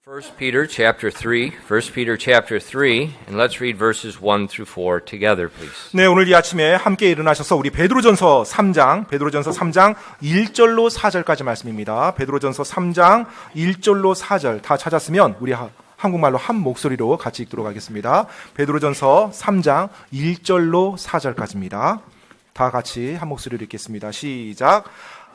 1 Peter chapter 3, and let's read verses 1 through 4 together, please. 네, 오늘 이 아침에 함께 일어나셔서 우리 베드로전서 3장 1절로 4절까지 말씀입니다. 베드로전서 3장 1절로 4절 다 찾았으면 우리 한국말로 한 목소리로 같이 읽도록 하겠습니다. 베드로전서 3장 1절로 4절까지입니다. 다 같이 한 목소리로 읽겠습니다. 시작.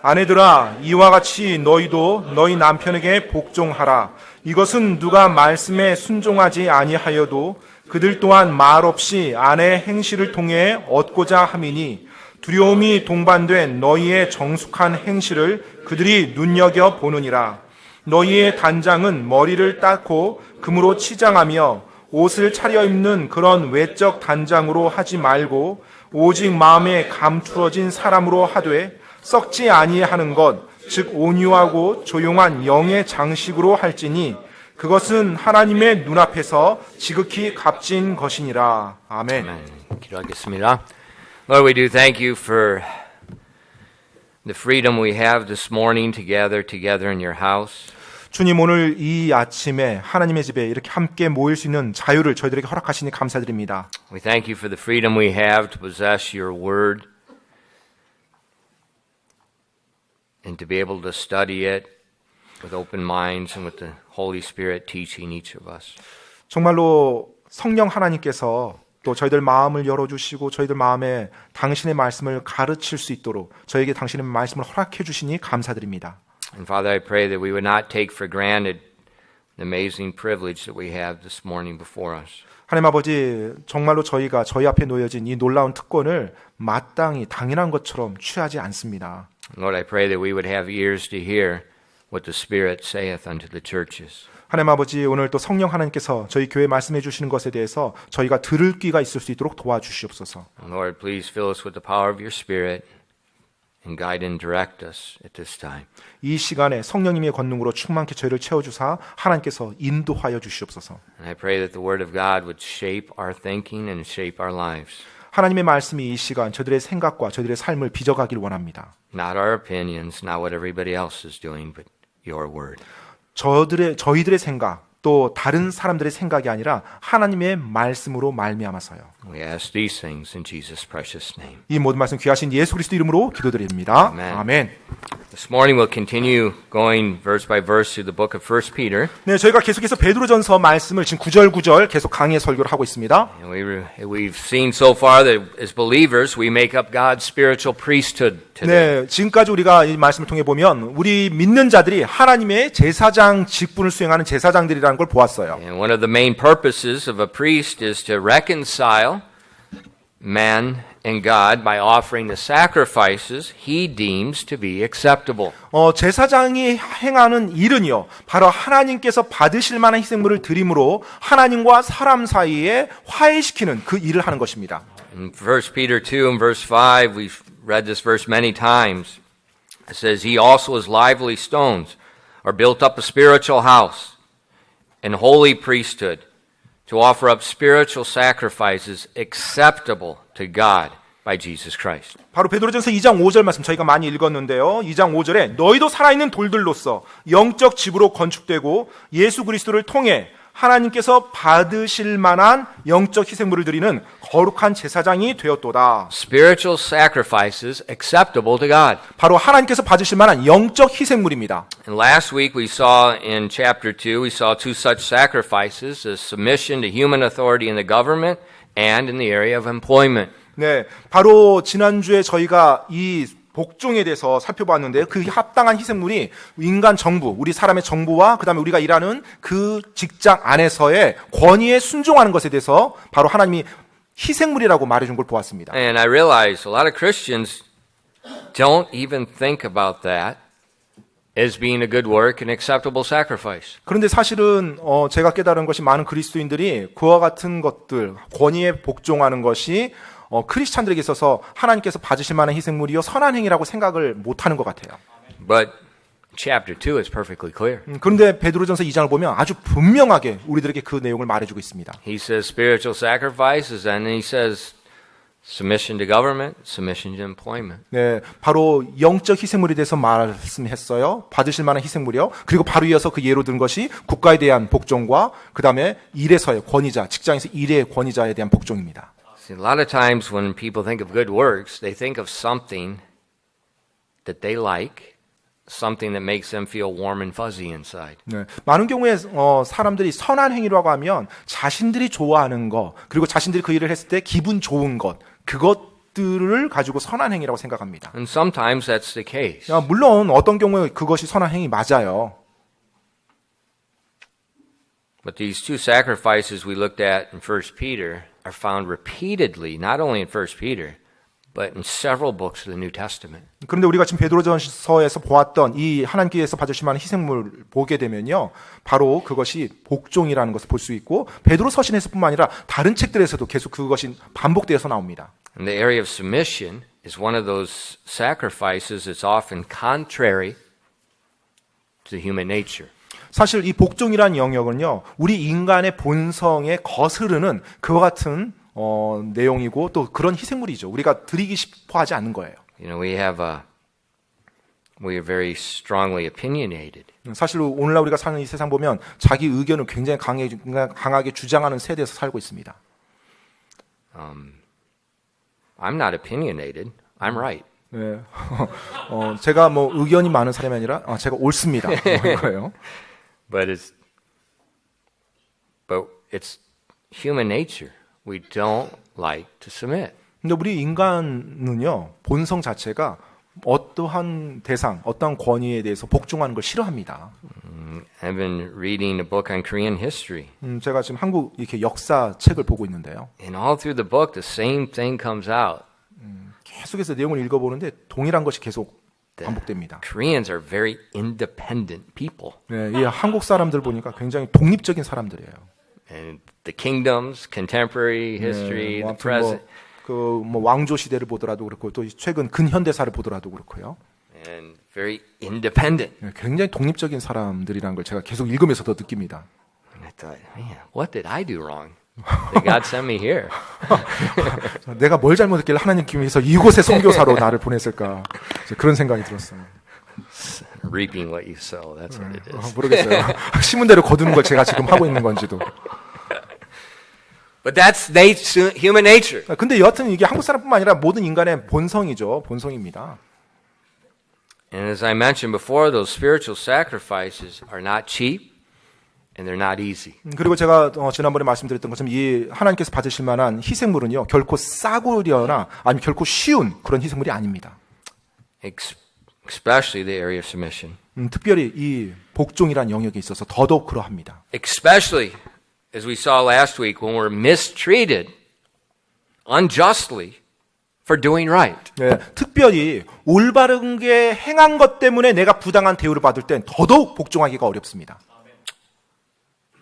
아내들아, 이와 같이 너희도 너희 남편에게 복종하라. 이것은 누가 말씀에 순종하지 아니하여도 그들 또한 말없이 아내의 행실을 통해 얻고자 함이니 두려움이 동반된 너희의 정숙한 행실을 그들이 눈여겨 보느니라. 너희의 단장은 머리를 닦고 금으로 치장하며 옷을 차려입는 그런 외적 단장으로 하지 말고 오직 마음에 감추어진 사람으로 하되 썩지 아니하는 것, 즉 온유하고 조용한 영의 장식으로 할지니 그것은 하나님의 눈앞에서 지극히 값진 것이니라. 아멘. 기도하겠습니다. Lord, we do thank you for the freedom we have this morning to gather together in your house. 주님, 오늘 이 아침에 하나님의 집에 이렇게 함께 모일 수 있는 자유를 저희들에게 허락하시니 감사드립니다. We thank you for the freedom we have to possess your word and to be able to study it with open minds and with the Holy Spirit teaching each of us. 정말로 성령 하나님께서 또 저희들 마음을 열어주시고 저희들 마음에 당신의 말씀을 가르칠 수 있도록 저에게 당신의 말씀을 허락해 주시니 감사드립니다. And Father, I pray that we would not take for granted the amazing privilege that we have this morning before us. 하나님 아버지, 정말로 저희가 저희 앞에 놓여진 이 놀라운 특권을 마땅히 당연한 것처럼 취하지 않습니다. Lord, I pray that we would have ears to hear what the Spirit saith unto the churches. 하나님 아버지, 오늘 또 성령 하나님께서 저희 교회에 말씀해 주시는 것에 대해서 저희가 들을 귀가 있을 수 있도록 도와주시옵소서. Lord, please fill us with the power of your Spirit and guide and direct us at this time. 이 시간에 성령님의 권능으로 충만케 저희를 채워주사 하나님께서 인도하여 주시옵소서. And I pray that the Word of God would shape our thinking and shape our lives. 하나님의 말씀이 이 시간 저희들의 생각과 저희들의 삶을 빚어가길 원합니다. Not our opinions, not what everybody else is doing, but your Word. 저희들의 생각, 또 다른 사람들의 생각이 아니라 하나님의 말씀으로 말미암아서요. We ask these things in Jesus' precious name. 이 모든 말씀 귀하신 예수 그리스도 이름으로 기도드립니다. Amen. 아멘. This morning we'll continue going verse by verse through the book of 1 Peter. 네, 저희가 계속해서 베드로전서 말씀을 지금 구절 계속 강의 설교를 하고 있습니다. And we've seen so far that as believers we make up God's spiritual priesthood today. 네, 지금까지 우리가 이 말씀을 통해 보면 우리 믿는 자들이 하나님의 제사장 직분을 수행하는 제사장들이라는 걸 보았어요. And one of the main purposes of a priest is to reconcile man and God by offering the sacrifices he deems to be acceptable. 제사장이 행하는 일은요, 바로 하나님께서 받으실 만한 희생물을 드림으로 하나님과 사람 사이에 화해시키는 그 일을 하는 것입니다. In 1 Peter 2 and verse 5, we've read this verse many times. It says, He also as lively stones are built up a spiritual house and holy priesthood to offer up spiritual sacrifices acceptable to God by Jesus Christ. 바로 베드로전서 2장 5절 말씀 저희가 많이 읽었는데요. 2장 5절에 너희도 살아있는 돌들로서 영적 집으로 건축되고 예수 그리스도를 통해 하나님께서 받으실 만한 영적 희생물을 드리는 거룩한 제사장이 되었도다. Spiritual sacrifices acceptable to God. 바로 하나님께서 받으실 만한 영적 희생물입니다. And last week we saw in chapter 2, we saw two such sacrifices, a submission to human authority in the government and in the area of employment. 네, 바로 지난주에 저희가 이 복종에 대해서 살펴봤는데요. 그 합당한 희생물이 인간 정부, 우리 사람의 정부와 그다음에 우리가 일하는 그 직장 안에서의 권위에 순종하는 것에 대해서 바로 하나님이 희생물이라고 말해준 걸 보았습니다. And I realize a lot of Christians don't even think about that as being a good work and acceptable sacrifice. 그런데 사실은 제가 깨달은 것이 많은 그리스도인들이 그와 같은 것들, 권위에 복종하는 것이 크리스찬들에게 있어서 하나님께서 받으실 만한 희생물이요 선한 행위라고 생각을 못하는 것 같아요. But chapter 2 is perfectly clear. 그런데 베드로전서 2장을 보면 아주 분명하게 우리들에게 그 내용을 말해주고 있습니다. He says spiritual sacrifices and he says Submission to government, submission to employment. 네, 바로 영적 희생물에 대해서 말씀했어요. 받으실 만한 희생물이요. 그리고 바로 이어서 그 예로 든 것이 국가에 대한 복종과 그 다음에 일에서의 권위자, 직장에서 일의 권위자에 대한 복종입니다. See, a lot of times when people think of good works, they think of something that they like, something that makes them feel warm and fuzzy inside. 네, 많은 경우에 사람들이 선한 행위라고 하면 자신들이 좋아하는 것, 그리고 자신들이 그 일을 했을 때 기분 좋은 것, 그것들을 가지고 선한 행위라고 생각합니다. And sometimes that's the case. 물론 어떤 경우에 그것이 선한 행위 맞아요. But these two sacrifices we looked at in 1 Peter are found repeatedly, not only in 1 Peter, but in several books of the New Testament. 그런데 우리가 지금 베드로전서에서 보았던 이 하나님께서 받으실 만한 희생물을 보게 되면요, 바로 그것이 복종이라는 것을 볼 수 있고 베드로 서신에서뿐만 아니라 다른 책들에서도 계속 그것이 반복되어서 나옵니다. And the area of submission is one of those sacrifices that's often contrary to human nature. 사실 이 복종이라는 영역은요, 우리 인간의 본성에 거스르는 그와 같은 내용이고 또 그런 희생물이죠. 우리가 드리기 싶어 하지 않는 거예요. You know, we are very strongly opinionated. 사실 오늘날 우리가 사는 이 세상 보면 자기 의견을 굉장히 강하게 주장하는 세대에서 살고 있습니다. I'm not opinionated. I'm right. 네. 제가 뭐 의견이 많은 사람이 아니라 제가 옳습니다. 거예요. But it's human nature. We don't like to submit. 근데 우리 인간은요, 본성 자체가 어떠한 대상, 어떠한 권위에 대해서 복종하는 걸 싫어합니다. I've been reading a book on Korean history. 제가 지금 한국 이렇게 역사 책을 보고 있는데요. And all through the book, the same thing comes out. 계속해서 내용을 읽어보는데 동일한 것이 계속 반복됩니다. Koreans are very independent people. 네, 이 한국 사람들 보니까 굉장히 독립적인 사람들이에요. And the kingdoms, contemporary history, the present. 뭐 왕조 시대를 보더라도 그렇고 또 최근 근현대사를 보더라도 그렇고요. And very independent. 네, 굉장히 독립적인 사람들이라는 걸 제가 계속 읽으면서 더 느낍니다. And I thought, man, what did I do wrong? That God sent me here. 내가 뭘 잘못했길래 하나님께서 이곳에 선교사로 나를 보냈을까? 그런 생각이 들었어요. Reaping what you sow. That's what it is. 모르겠어요. 심은 대로 거두는 걸 제가 지금 하고 있는 건지도. But that's human nature. 근데 여하튼 이게 한국 사람뿐만 아니라 모든 인간의 본성이죠. 본성입니다. And as I mentioned before, those spiritual sacrifices are not cheap and they're not easy. 그리고 제가 지난번에 말씀드렸던 것처럼 이 하나님께서 받으실 만한 희생물은요, 결코 싸구려나 아니면 결코 쉬운 그런 희생물이 아닙니다. Especially the area of submission. 특별히 이 복종이라는 영역에 있어서 더더욱 그러합니다. Especially as we saw last week when we're mistreated unjustly for doing right. 네, 특별히 올바른 게 행한 것 때문에 내가 부당한 대우를 받을 땐 더더욱 복종하기가 어렵습니다.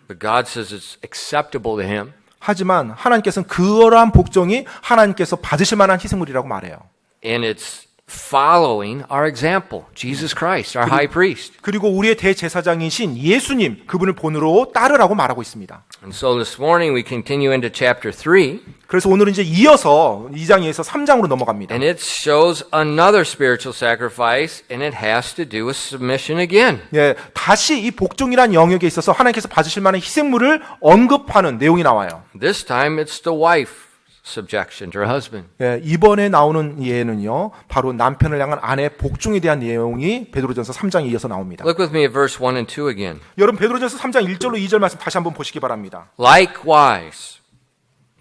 But God says it's acceptable to Him. 하지만 하나님께서는 그러한 복종이 하나님께서 받으실 만한 희생물이라고 말해요. And it's following our example, Jesus Christ, our high priest. 그리고 우리의 대제사장이신 예수님, 그분을 본으로 따르라고 말하고 있습니다. And so this morning we continue into chapter 3. 그래서 오늘은 이제 이어서 2장에서 3장으로 넘어갑니다. And it shows another spiritual sacrifice, and it has to do with submission again. 예, 다시 이 복종이라는 영역에 있어서 하나님께서 받으실 만한 희생물을 언급하는 내용이 나와요. This time it's the wife subjection to her husband. 예, 이번에 나오는 예는요, 바로 남편을 향한 아내의 복종에 대한 내용이 베드로전서 3장에 이어서 나옵니다. Look with me at verse 1 and 2 again. 여러분 베드로전서 3장 1절로 2절 말씀 다시 한번 보시기 바랍니다. Likewise,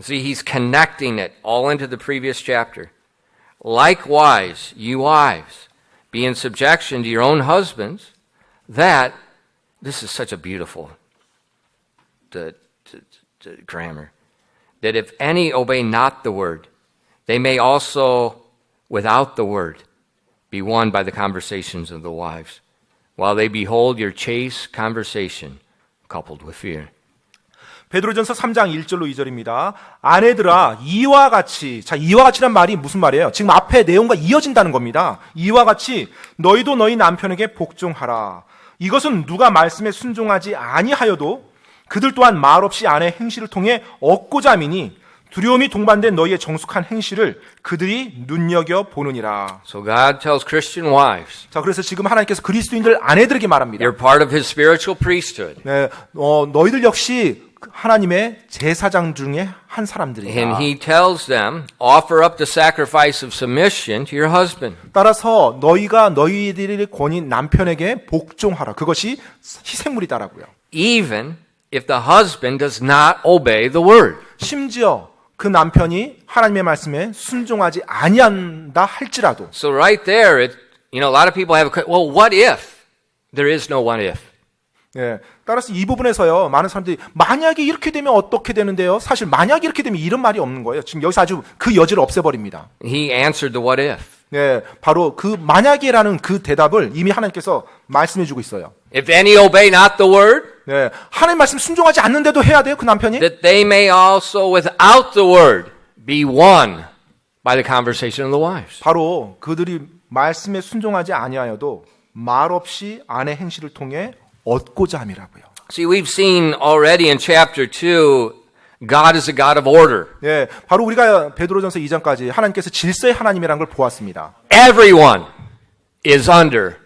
see, he's connecting it all into the previous chapter. Likewise, you wives, be in subjection to your own husbands, that, this is such a beautiful grammar, that if any obey not the word, they may also, without the word, be won by the conversations of the wives, while they behold your chaste conversation coupled with fear. 베드로전서 3장 1절로 2절입니다. 아내들아 이와 같이, 자 이와 같이란 말이 무슨 말이에요? 지금 앞에 내용과 이어진다는 겁니다. 이와 같이 너희도 너희 남편에게 복종하라. 이것은 누가 말씀에 순종하지 아니하여도 그들 또한 말없이 아내의 행실을 통해 얻고자 함이니 두려움이 동반된 너희의 정숙한 행실을 그들이 눈여겨 보느니라. So God tells Christian wives, 자, 그래서 지금 하나님께서 그리스도인들 아내들에게 말합니다. you're part of His spiritual priesthood. 네, 너희들 역시 하나님의 제사장 중에 한 사람들이다. And He tells them, offer up the sacrifice of submission to your husband. 따라서 너희가 너희들의 권인 남편에게 복종하라. 그것이 희생물이다라고요. Even if the husband does not obey the word. 심지어 그 남편이 하나님의 말씀에 순종하지 아니한다 할지라도. So right there, a lot of people have well, what if? There is no what if. 예, 따라서 이 부분에서요, 많은 사람들이 만약에 이렇게 되면 어떻게 되는데요? 사실 만약에 이렇게 되면 이런 말이 없는 거예요. 지금 여기서 아주 그 여지를 없애버립니다. He answered the what if. 예, 바로 그 만약에라는 그 대답을 이미 하나님께서 말씀해주고 있어요. If any obey not the word, 예, 하나님 말씀 순종하지 않는데도 해야 돼요, 그 남편이? that they may also without the word be won by the conversation of the wives. 바로 그들이 말씀에 순종하지 아니하여도 말없이 아내 행실을 통해 얻고자 함이라고요. See, we've seen already in chapter 2, God is a God of order. 예, 바로 우리가 베드로전서 2장까지 하나님께서 질서의 하나님이라는 걸 보았습니다. Everyone is under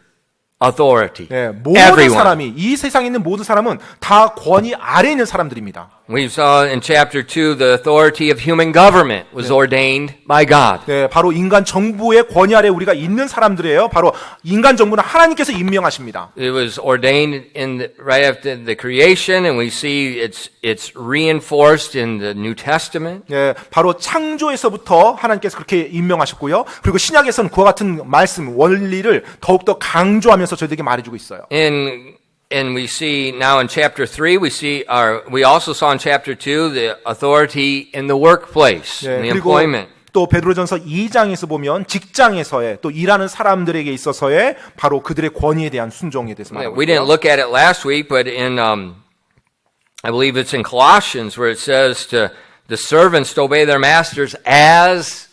authority. 예, 모든 Everyone. 사람이, 이 세상에 있는 모든 사람은 다 권위 아래에 있는 사람들입니다. We saw in chapter 2 the authority of human government was ordained by God. 네, 바로 인간 정부의 권위 아래 우리가 있는 사람들이에요. 바로 인간 정부는 하나님께서 임명하십니다. It was ordained right after the creation, and we see it's reinforced in the New Testament. 예, 바로 창조에서부터 하나님께서 그렇게 임명하셨고요. 그리고 신약에서는 그와 같은 말씀, 원리를 더욱더 강조하면서 저희들에게 말해주고 있어요. And we see now in chapter 3, we also saw in chapter 2 the authority in the workplace, 예, in the 그리고 employment. 또 베드로전서 2장에서 보면 직장에서의 또 일하는 사람들에게 있어서의 바로 그들의 권위에 대한 순종에 대해서 말하고 We didn't 있고요. look at it last week, but I believe it's in Colossians where it says to the servants to obey their masters as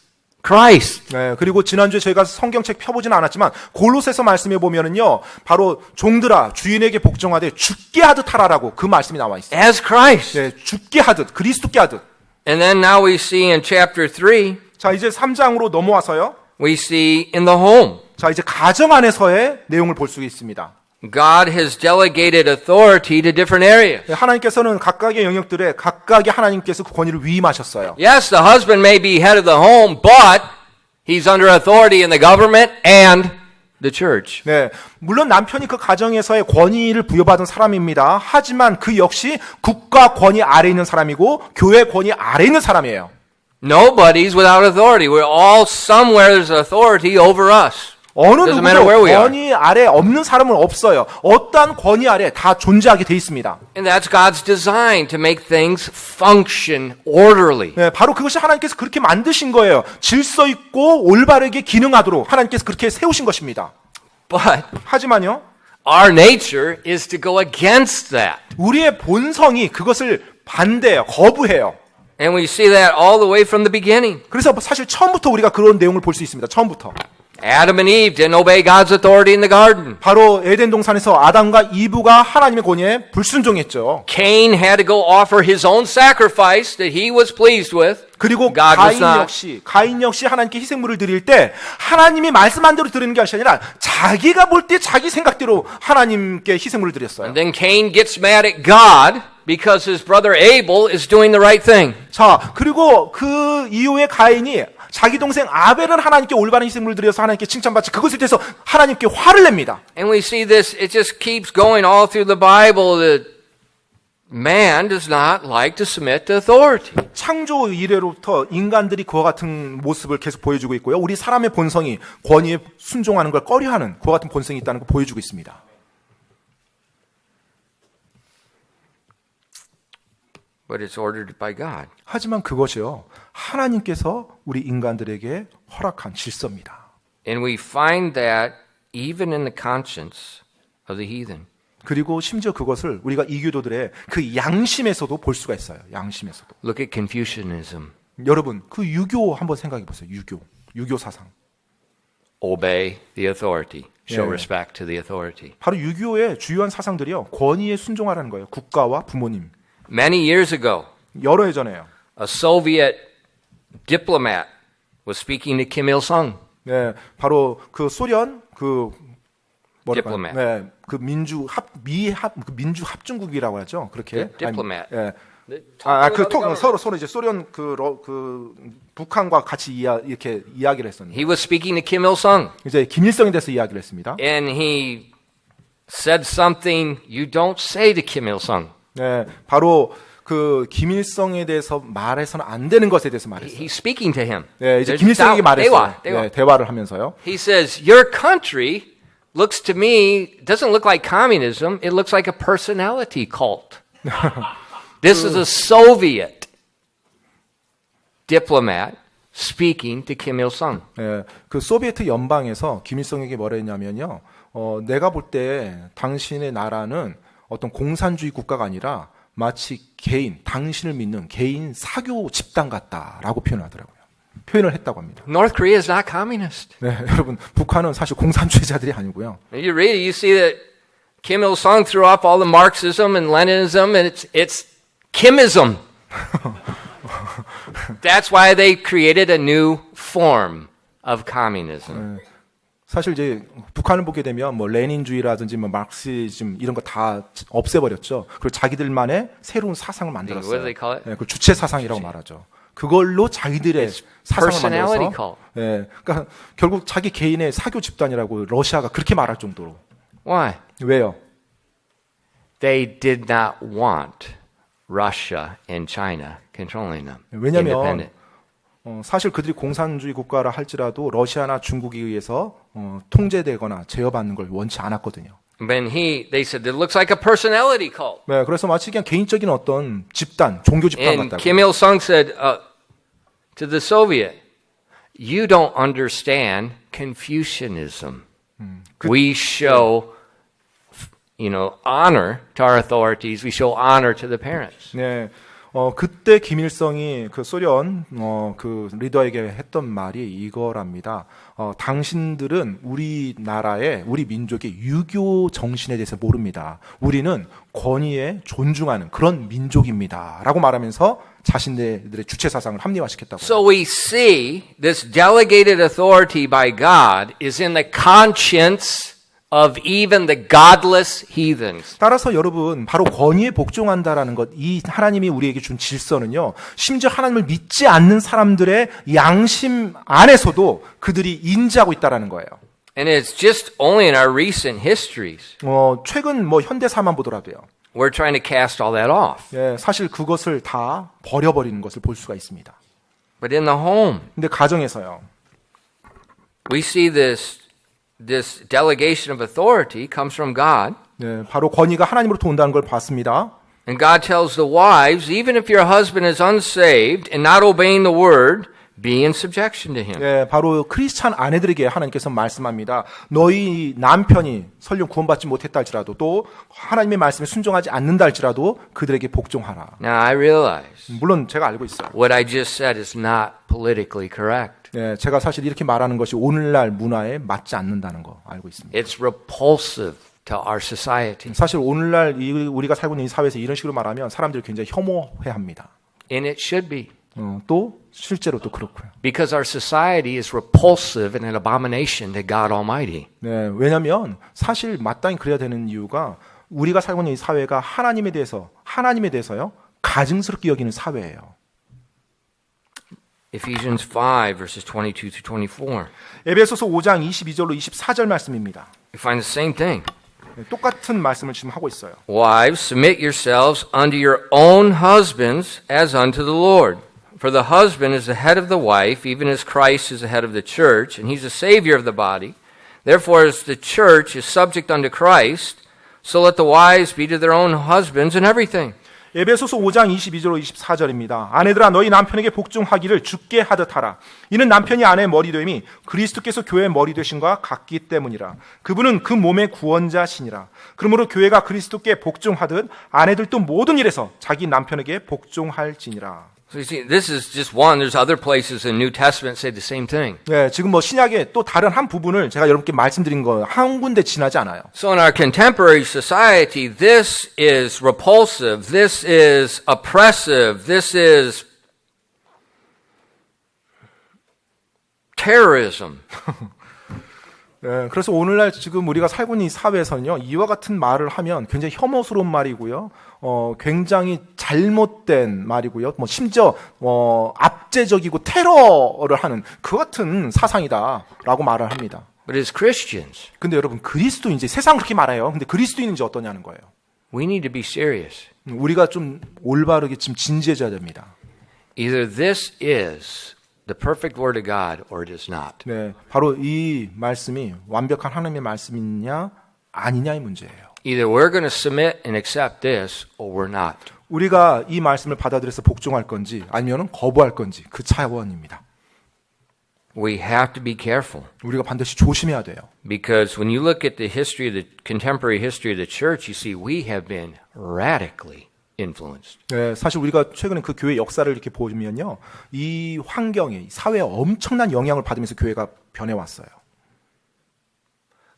Christ. 네, 그리고 지난주에 저희가 성경책 펴보지는 않았지만 골로새서 말씀에 보면은요, 바로 종들아 주인에게 복종하되 죽게 하듯 하라라고 그 말씀이 나와 있어요. As Christ. 네, 죽게 하듯, 그리스도께 하듯. And then now we see in chapter 3, 자, 이제 3장으로 넘어와서요. we see in the home. 자, 이제 가정 안에서의 내용을 볼 수 있습니다. God has delegated authority to different areas. 네, 하나님께서는 각각의 영역들에 각각의 하나님께서 그 권위를 위임하셨어요. Yes, the husband may be head of the home, but he's under authority in the government and the church. 네, 물론 남편이 그 가정에서의 권위를 부여받은 사람입니다. 하지만 그 역시 국가 권위 아래에 있는 사람이고 교회 권위 아래에 있는 사람이에요. Nobody's without authority. We're all somewhere there's authority over us. 어느 Doesn't matter where 누구도 we are. 권위 아래 없는 사람은 없어요. 어떠한 권위 아래 다 존재하게 돼 있습니다. And that's God's design to make things function orderly. 네, 바로 그것이 하나님께서 그렇게 만드신 거예요. 질서 있고 올바르게 기능하도록 하나님께서 그렇게 세우신 것입니다. But 하지만요, our nature is to go against that. 우리의 본성이 그것을 반대해요. 거부해요. And we see that all the way from the beginning. 그래서 사실 처음부터 우리가 그런 내용을 볼 수 있습니다. 처음부터. Adam and Eve didn't obey God's authority in the garden. 바로 에덴 동산에서 아담과 이브가 하나님의 권위에 불순종했죠. Cain had to go offer his own sacrifice that he was pleased with. 그리고 God was 가인 역시 하나님께 희생물을 드릴 때 하나님이 말씀한 대로 드리는 것이 아니라 자기가 볼 때 자기 생각대로 하나님께 희생물을 드렸어요. And then Cain gets mad at God because his brother Abel is doing the right thing. 자, 그리고 그 이후에 가인이 자기 동생 아벨은 하나님께 올바른 희생물을 드려서 하나님께 칭찬받지 그것에 대해서 하나님께 화를 냅니다. And we see this, it just keeps going all through the Bible that man does not like to submit to authority. 창조 이래로부터 인간들이 그와 같은 모습을 계속 보여주고 있고요. 우리 사람의 본성이 권위에 순종하는 걸 꺼려하는 그와 같은 본성이 있다는 걸 보여주고 있습니다. But it's ordered by God. 하지만 그것이요, 하나님께서 우리 인간들에게 허락한 질서입니다. And we find that even in the conscience of the heathen. 그리고 심지어 그것을 우리가 이교도들의 그 양심에서도 볼 수가 있어요. 양심에서도. Look at Confucianism. 여러분, 그 유교 한번 생각해 보세요. 유교 사상. Obey the authority. Show Yeah. respect to the authority. 바로 유교의 주요한 사상들이요, 권위에 순종하라는 거예요. 국가와 부모님. Many years ago, 여러 해 전에요. a Soviet diplomat was speaking to Kim Il-sung. 네, 바로 그 소련 그 뭐랄까, Diplomat. 네, 그 민주 합중국이라고 하죠. 그렇게. Diplomat. 예. 그 서로 이제 소련 그 북한과 같이 이렇게 이야기를 했었는데. He was speaking to Kim Il-sung, 이제 김일성에 대해서 이야기를 했습니다. and he said something you don't say to Kim Il-sung. 네, 바로 그 김일성에 대해서 말해서는 안 되는 것에 대해서 말했어요. He's speaking to him. 네, 이제 There's 김일성에게 말했어요. 대화. 네, 대화를 하면서요. He says, your country looks to me, doesn't look like communism, it looks like a personality cult. This is a Soviet diplomat speaking to Kim Il-sung. 네, 그 소비에트 연방에서 김일성에게 뭐라 했냐면요. 내가 볼 때 당신의 나라는 어떤 공산주의 국가가 아니라 마치 당신을 믿는 개인 사교 집단 같다라고 표현을 했다고 합니다. North Korea is not communist. 네, 여러분, 북한은 사실 공산주의자들이 아니고요. You read it, you see that Kim Il-sung threw off all the Marxism and Leninism, and it's Kimism. That's why they created a new form of communism. 사실 이제 북한을 보게 되면 뭐 레닌주의라든지 뭐 마르크시즘 이런 거 다 없애버렸죠. 그리고 자기들만의 새로운 사상을 What do 만들었어요. they call it? 네, 그 주체 사상이라고 말하죠. 그걸로 자기들의 사상을 personality 만들어서, cult. 네, 그러니까 결국 자기 개인의 사교 집단이라고 러시아가 그렇게 말할 정도로. Why? 왜요? They did not want Russia and China controlling them. 왜냐하면 Independent. 사실 그들이 공산주의 국가라 할지라도 러시아나 중국에 의해서 통제되거나 제어받는 걸 원치 않았거든요. They said it looks like a personality cult. 네, 그래서 마치 그냥 개인적인 어떤 집단, 종교 집단 And 같다고. Kim Il-sung said to the Soviet, "You don't understand Confucianism. We show, honor to our authorities. We show honor to the parents." 네, 그때 김일성이 그 소련 그 리더에게 했던 말이 이거랍니다. 당신들은 우리 민족의 유교 정신에 대해서 모릅니다. 우리는 권위에 존중하는 그런 민족입니다.라고 말하면서 자신들의 주체 사상을 합리화시켰다고. So we see this delegated authority by God is in the conscience of even the godless heathens. 따라서 여러분, 바로 권위에 복종한다라는 것, 이 하나님이 우리에게 준 질서는요, 심지어 하나님을 믿지 않는 사람들의 양심 안에서도 그들이 인지하고 있다라는 거예요. And it's just only in our recent histories 최근 현대사만 보더라도요. we're trying to cast all that off. 예, 사실 그것을 다 버려버리는 것을 볼 수가 있습니다. But in the home, 근데 가정에서요. we see this delegation of authority comes from God. 네, 바로 권위가 하나님으로부터 온다는 걸 봤습니다. And God tells the wives, even if your husband is unsaved and not obeying the word, be in subjection to him. 네, 바로 크리스찬 아내들에게 하나님께서 말씀합니다. 너희 남편이 설령 구원받지 못했다 할지라도 또 하나님의 말씀에 순종하지 않는다 할지라도 그들에게 복종하라. Now I realize 물론 제가 알고 있어요. what I just said is not politically correct. 네, 제가 사실 이렇게 말하는 것이 오늘날 문화에 맞지 않는다는 거 알고 있습니다. It's repulsive to our society. 사실 오늘날 우리가 살고 있는 이 사회에서 이런 식으로 말하면 사람들이 굉장히 혐오해합니다. And it should be. 또 실제로 또 그렇고요. Because our society is repulsive and an abomination to God Almighty. 네, 왜냐하면 사실 마땅히 그래야 되는 이유가 우리가 살고 있는 이 사회가 하나님에 대해서요 가증스럽게 여기는 사회예요. Ephesians 5 verses 22 to 24. 에베소서 5장 22절로 24절 말씀입니다. We find the same thing. 네, 똑같은 말씀을 지금 하고 있어요. Wives, submit yourselves unto your own husbands as unto the Lord. For the husband is the head of the wife, even as Christ is the head of the church, and he's the Savior of the body. Therefore, as the church is subject unto Christ, so let the wives be to their own husbands in everything. 에베소서 5장 22절로 24절입니다. 아내들아 너희 남편에게 복종하기를 주께 하듯 하라. 이는 남편이 아내의 머리 됨이 그리스도께서 교회의 머리 되신 것과 같기 때문이라. 그분은 그 몸의 구원자시니라. 그러므로 교회가 그리스도께 복종하듯 아내들도 모든 일에서 자기 남편에게 복종할지니라. So you see, this is just one. There's other places in New Testament say the same thing. 네, 지금 신약의 또 다른 한 부분을 제가 여러분께 말씀드린 거 한 군데 지나지 않아요. So in our contemporary society, this is repulsive. This is oppressive. This is terrorism. 예, 그래서 오늘날 지금 우리가 살고 있는 이 사회에서는요, 이와 같은 말을 하면 굉장히 혐오스러운 말이고요, 굉장히 잘못된 말이고요, 심지어, 압제적이고 테러를 하는 그 같은 사상이다라고 말을 합니다. But as Christians, 근데 여러분, 그리스도인, 이제 세상 그렇게 말해요. 근데 그리스도인인지 어떠냐는 거예요. we need to be serious. 우리가 좀 올바르게 좀 진지해져야 됩니다. Either this is the perfect word of God or it is not. 네, 바로 이 말씀이 완벽한 하나님의 말씀이냐 아니냐의 문제예요. Either we're going to submit and accept this or we're not. 우리가 이 말씀을 받아들여서 복종할 건지 아니면 거부할 건지 그 차원입니다. We have to be careful 우리가 반드시 조심해야 돼요. because when you look at the history of the contemporary history of the church, you see we have been radically influenced. 네, 사실 우리가 최근에 그 교회 역사를 이렇게 보면요, 이 환경에, 이 사회에 엄청난 영향을 받으면서 교회가 변해왔어요.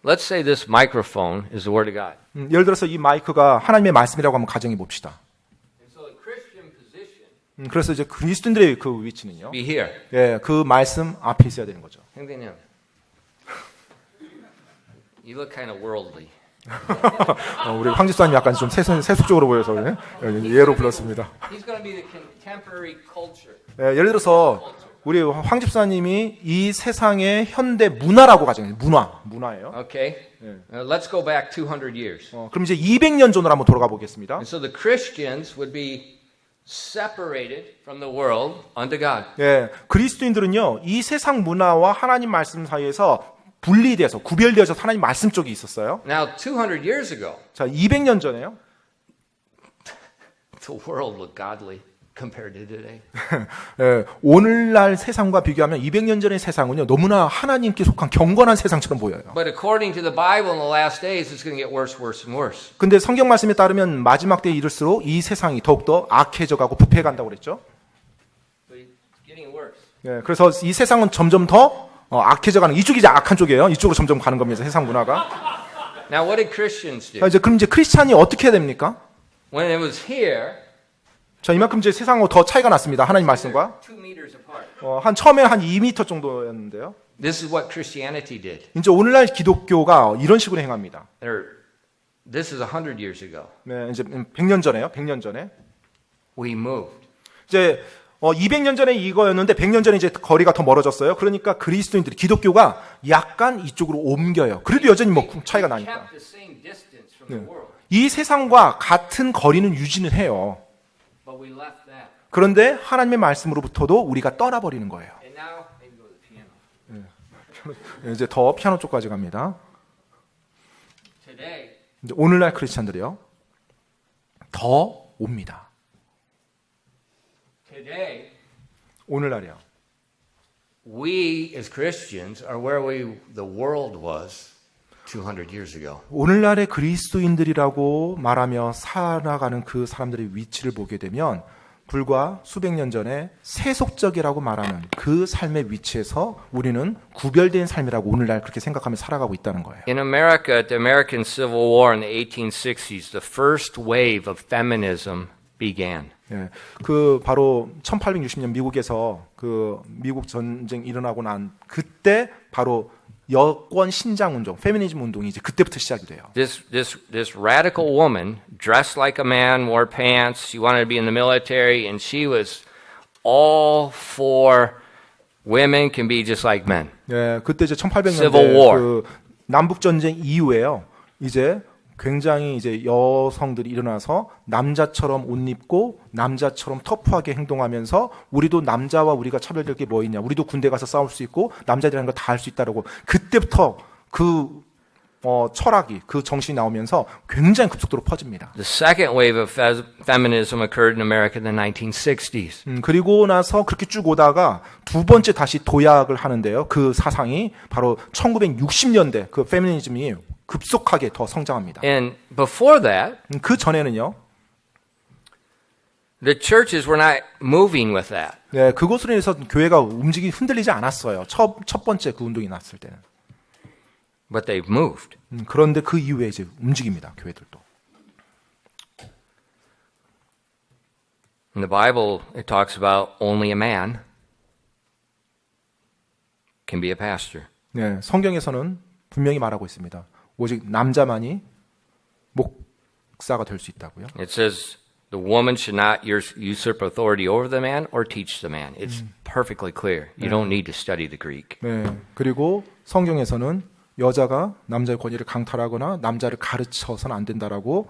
Let's say this microphone is the word of God. 예를 들어서 이 마이크가 하나님의 말씀이라고 한번 가정해 봅시다. And so the Christian position 그래서 이제 그리스도인들의 그 위치는요, be here. 예, 그 말씀 앞에 있어야 되는 거죠. 형제님. You look kind of worldly. 우리 황 집사님 약간 좀 세속적으로 보여서 예로 불렀습니다. He's going to be the contemporary culture. 예, 예를 들어서 우리 황 집사님이 이 세상의 현대 문화라고 가정해요. 문화예요. Okay? Let's go back 200 years. 그럼 이제 200년 전으로 한번 돌아가 보겠습니다. And so the Christians would be separated from the world unto God. 예, 그리스도인들은요, 이 세상 문화와 하나님 말씀 사이에서 분리돼서 구별되어서 하나님 말씀 쪽에 있었어요. Now, 200 years ago, 자, 200년 전에요. the world looked godly compared to today. 예, 오늘날 세상과 비교하면 200년 전의 세상은요, 너무나 하나님께 속한 경건한 세상처럼 보여요. But according to the Bible in the last days, it's going to get worse, worse, and worse. 근데 성경 말씀에 따르면 마지막 때에 이를수록 이 세상이 더욱더 악해져 가고 부패해 간다고 그랬죠. So it's getting worse. 예, 그래서 이 세상은 점점 더 악해져 가는, 이쪽이 이제 악한 쪽이에요. 이쪽으로 점점 가는 겁니다. 세상 문화가. Now, what did Christians do? 자, 이제 그럼 이제 크리스찬이 어떻게 해야 됩니까? When it was here, 자, 이만큼 이제 세상하고 더 차이가 났습니다. 하나님 말씀과. 2 meters apart. 한 처음에 한 2m 정도였는데요. This is what Christianity did. 이제 오늘날 기독교가 이런 식으로 행합니다. This is 100 years ago. 네, 이제 100년 전에요. 100년 전에. We moved. 이제 200년 전에 이거였는데 100년 전에 이제 거리가 더 멀어졌어요. 그러니까 그리스도인들이 기독교가 약간 이쪽으로 옮겨요. 그래도 여전히 뭐 차이가 We 나니까. kept the same distance from the world, 이 세상과 같은 거리는 유지는 해요. but we left that. 그런데 하나님의 말씀으로부터도 우리가 떠나버리는 거예요. And now, maybe go to the piano. 이제 더 피아노 쪽까지 갑니다. Today, 이제 오늘날 크리스찬들이요, 더 옵니다. today, 오늘날이요. we as Christians are where the world was 200 years ago. 오늘날의 그리스도인들이라고 말하며 살아가는 그 사람들의 위치를 보게 되면 불과 수백 년 전에 세속적이라고 말하는 그 삶의 위치에서 우리는 구별된 삶이라고 오늘날 그렇게 생각하며 살아가고 있다는 거예요. In America, at the American Civil War in the 1860s, the first wave of feminism began. 예, 그 바로 1860년 미국에서 그 미국 전쟁 일어나고 난 그때 바로 여권 신장 운동, 페미니즘 운동이 이제 그때부터 시작이 돼요. This radical woman, dressed like a man, wore pants. She wanted to be in the military, and she was all for women can be just like men. 예, 그때 이제 Civil 1800년대 War. 그 남북 전쟁 이후에요. 이제 굉장히 이제 여성들이 일어나서 남자처럼 옷 입고 남자처럼 터프하게 행동하면서 우리도 남자와 우리가 차별될 게 뭐 있냐, 우리도 군대 가서 싸울 수 있고 남자들이라는 거 다 할 수 있다라고 그때부터 그 철학이, 그 정신이 나오면서 굉장히 급속도로 퍼집니다. The second wave of feminism occurred in America in the 1960s. 그리고 나서 그렇게 쭉 오다가 두 번째 다시 도약을 하는데요. 그 사상이 바로 1960년대 그 페미니즘이 급속하게 더 성장합니다. And before that, 그 전에는요, the churches were not moving with that. 네, 그것으로 인해서 교회가 흔들리지 않았어요. 첫 번째 그 운동이 났을 때는. But they've moved. 그런데 그 이후에 이제 움직입니다. 교회들도. In the Bible, it talks about only a man. can be a pastor. 네, 성경에서는 분명히 말하고 있습니다. 오직 남자만이 목사가 될 수 있다고요. It says the woman should not usurp authority over the man or teach the man. It's perfectly clear. You don't need to study the Greek. 네, 그리고 성경에서는 여자가 남자의 권위를 강탈하거나 남자를 가르쳐서는 안 된다라고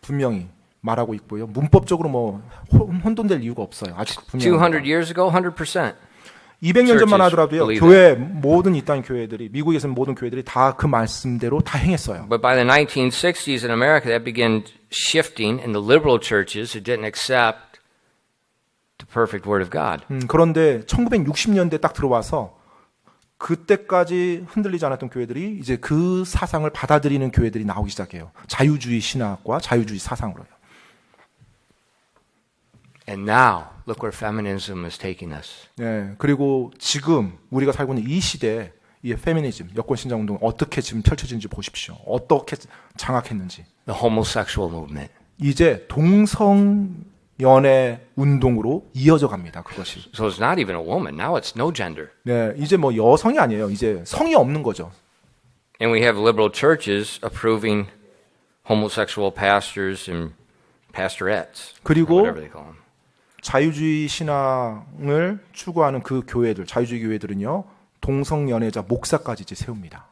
분명히 말하고 있고요. 문법적으로 뭐 혼돈될 이유가 없어요. 아주 분명히. 200 years ago, 100%. 200년 전만 하더라도요. believe 교회 모든 이단 교회들이 미국에서는 모든 교회들이 다 그 말씀대로 다 행했어요. But by the 1960s in America, that began shifting, and the liberal churches who didn't accept the perfect Word of God. 그런데 1960년대 딱 들어와서 그때까지 흔들리지 않았던 교회들이 이제 그 사상을 받아들이는 교회들이 나오기 시작해요. 자유주의 신학과 자유주의 사상으로요. And now, look where feminism is taking us. 네, 그리고 지금 우리가 살고 있는 이 시대에 이 페미니즘, 여권 신장 운동 어떻게 지금 펼쳐지는지 보십시오. 어떻게 장악했는지. The homosexual movement. 이제 동성연애 운동으로 이어져 갑니다. 그것이. So it's not even a woman. Now it's no gender. 네, 이제 뭐 여성이 아니에요. 이제 성이 없는 거죠. And we have liberal churches approving homosexual pastors and pastorettes. 그리고 whatever they call them. 자유주의 신앙을 추구하는 그 교회들, 자유주의 교회들은요, 동성연애자 목사까지 이제 세웁니다.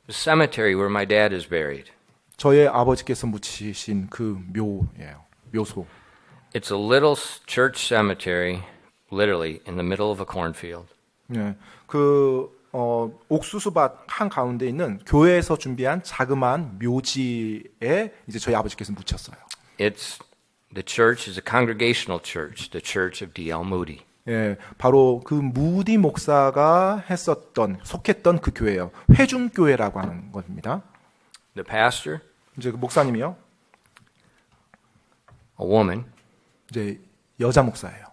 The cemetery where my dad is buried. 저의 아버지께서 묻히신 그 묘예요. 묘소. It's a little church cemetery, literally in the middle of a cornfield. 네, 옥수수밭 한 가운데 있는 교회에서 준비한 자그마한 묘지에 이제 저희 아버지께서 묻혔어요. The church is a congregational church, the church of D.L. Moody. 예, 바로 그 무디 목사가 속했던 그 교회예요. 회중교회라고 하는 겁니다. The pastor, 이제 그 목사님이요, a woman, 이제 여자 목사예요.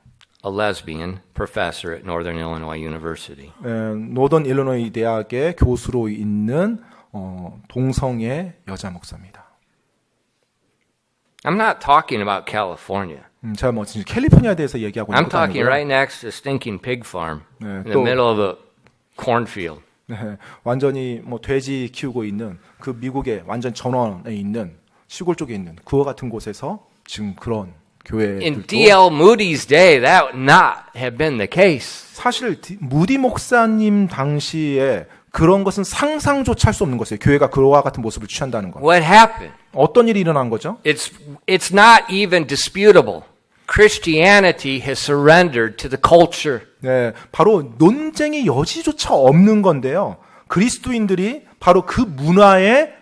a lesbian professor at Northern Illinois University. 노던 일리노이 대학의 교수로 있는 동성애 여자 목사입니다. I'm not talking about California. 제가 뭐 진짜 캘리포니아에 대해서 얘기하고 있는 I'm 것도 talking 아니고요. right next to a stinking pig farm in the 또- middle of a cornfield. 네, 완전히 뭐 돼지 키우고 있는 그 미국의 완전 전원에 있는 시골 쪽에 있는 그와 같은 곳에서 지금 그런 In 교회들도 D.L. Moody's day, that would not have been the case. 사실 무디 목사님 당시에 그런 것은 상상조차 할 수 없는 것이에요. 교회가 그와 같은 모습을 취한다는 것. What happened? 어떤 일이 일어난 거죠? It's not even disputable. Christianity has surrendered to the culture. 네, 바로 논쟁의 여지조차 없는 건데요. 그리스도인들이 바로 그 문화에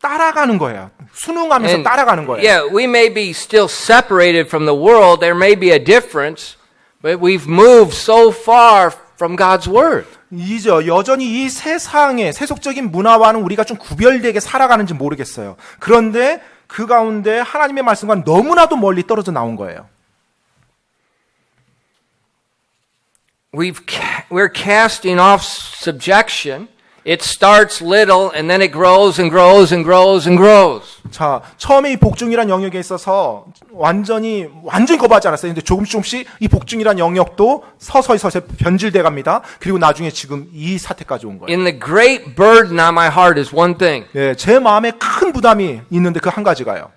따라가는 거예요. 순응하면서 And, 따라가는 거예요. yeah, we may be still separated from the world. There may be a difference, but we've moved so far from God's word. 이죠. 여전히 이 세상의 세속적인 문화와는 우리가 좀 구별되게 살아가는지 모르겠어요. 그런데 그 가운데 하나님의 말씀과는 너무나도 멀리 떨어져 나온 거예요. We're casting off subjection. It starts little and then it grows and grows and grows and grows. 자, 처음에 이 복중이란 영역에 있어서 완전히 거부하지 않았어요. 근데 조금씩 이 복중이란 영역도 서서히 변질돼 갑니다. 그리고 나중에 지금 이 사태까지 온 거예요. And the great burden on my heart is one thing. 예, 제 마음에 큰 부담이 있는데 그 한 가지가요.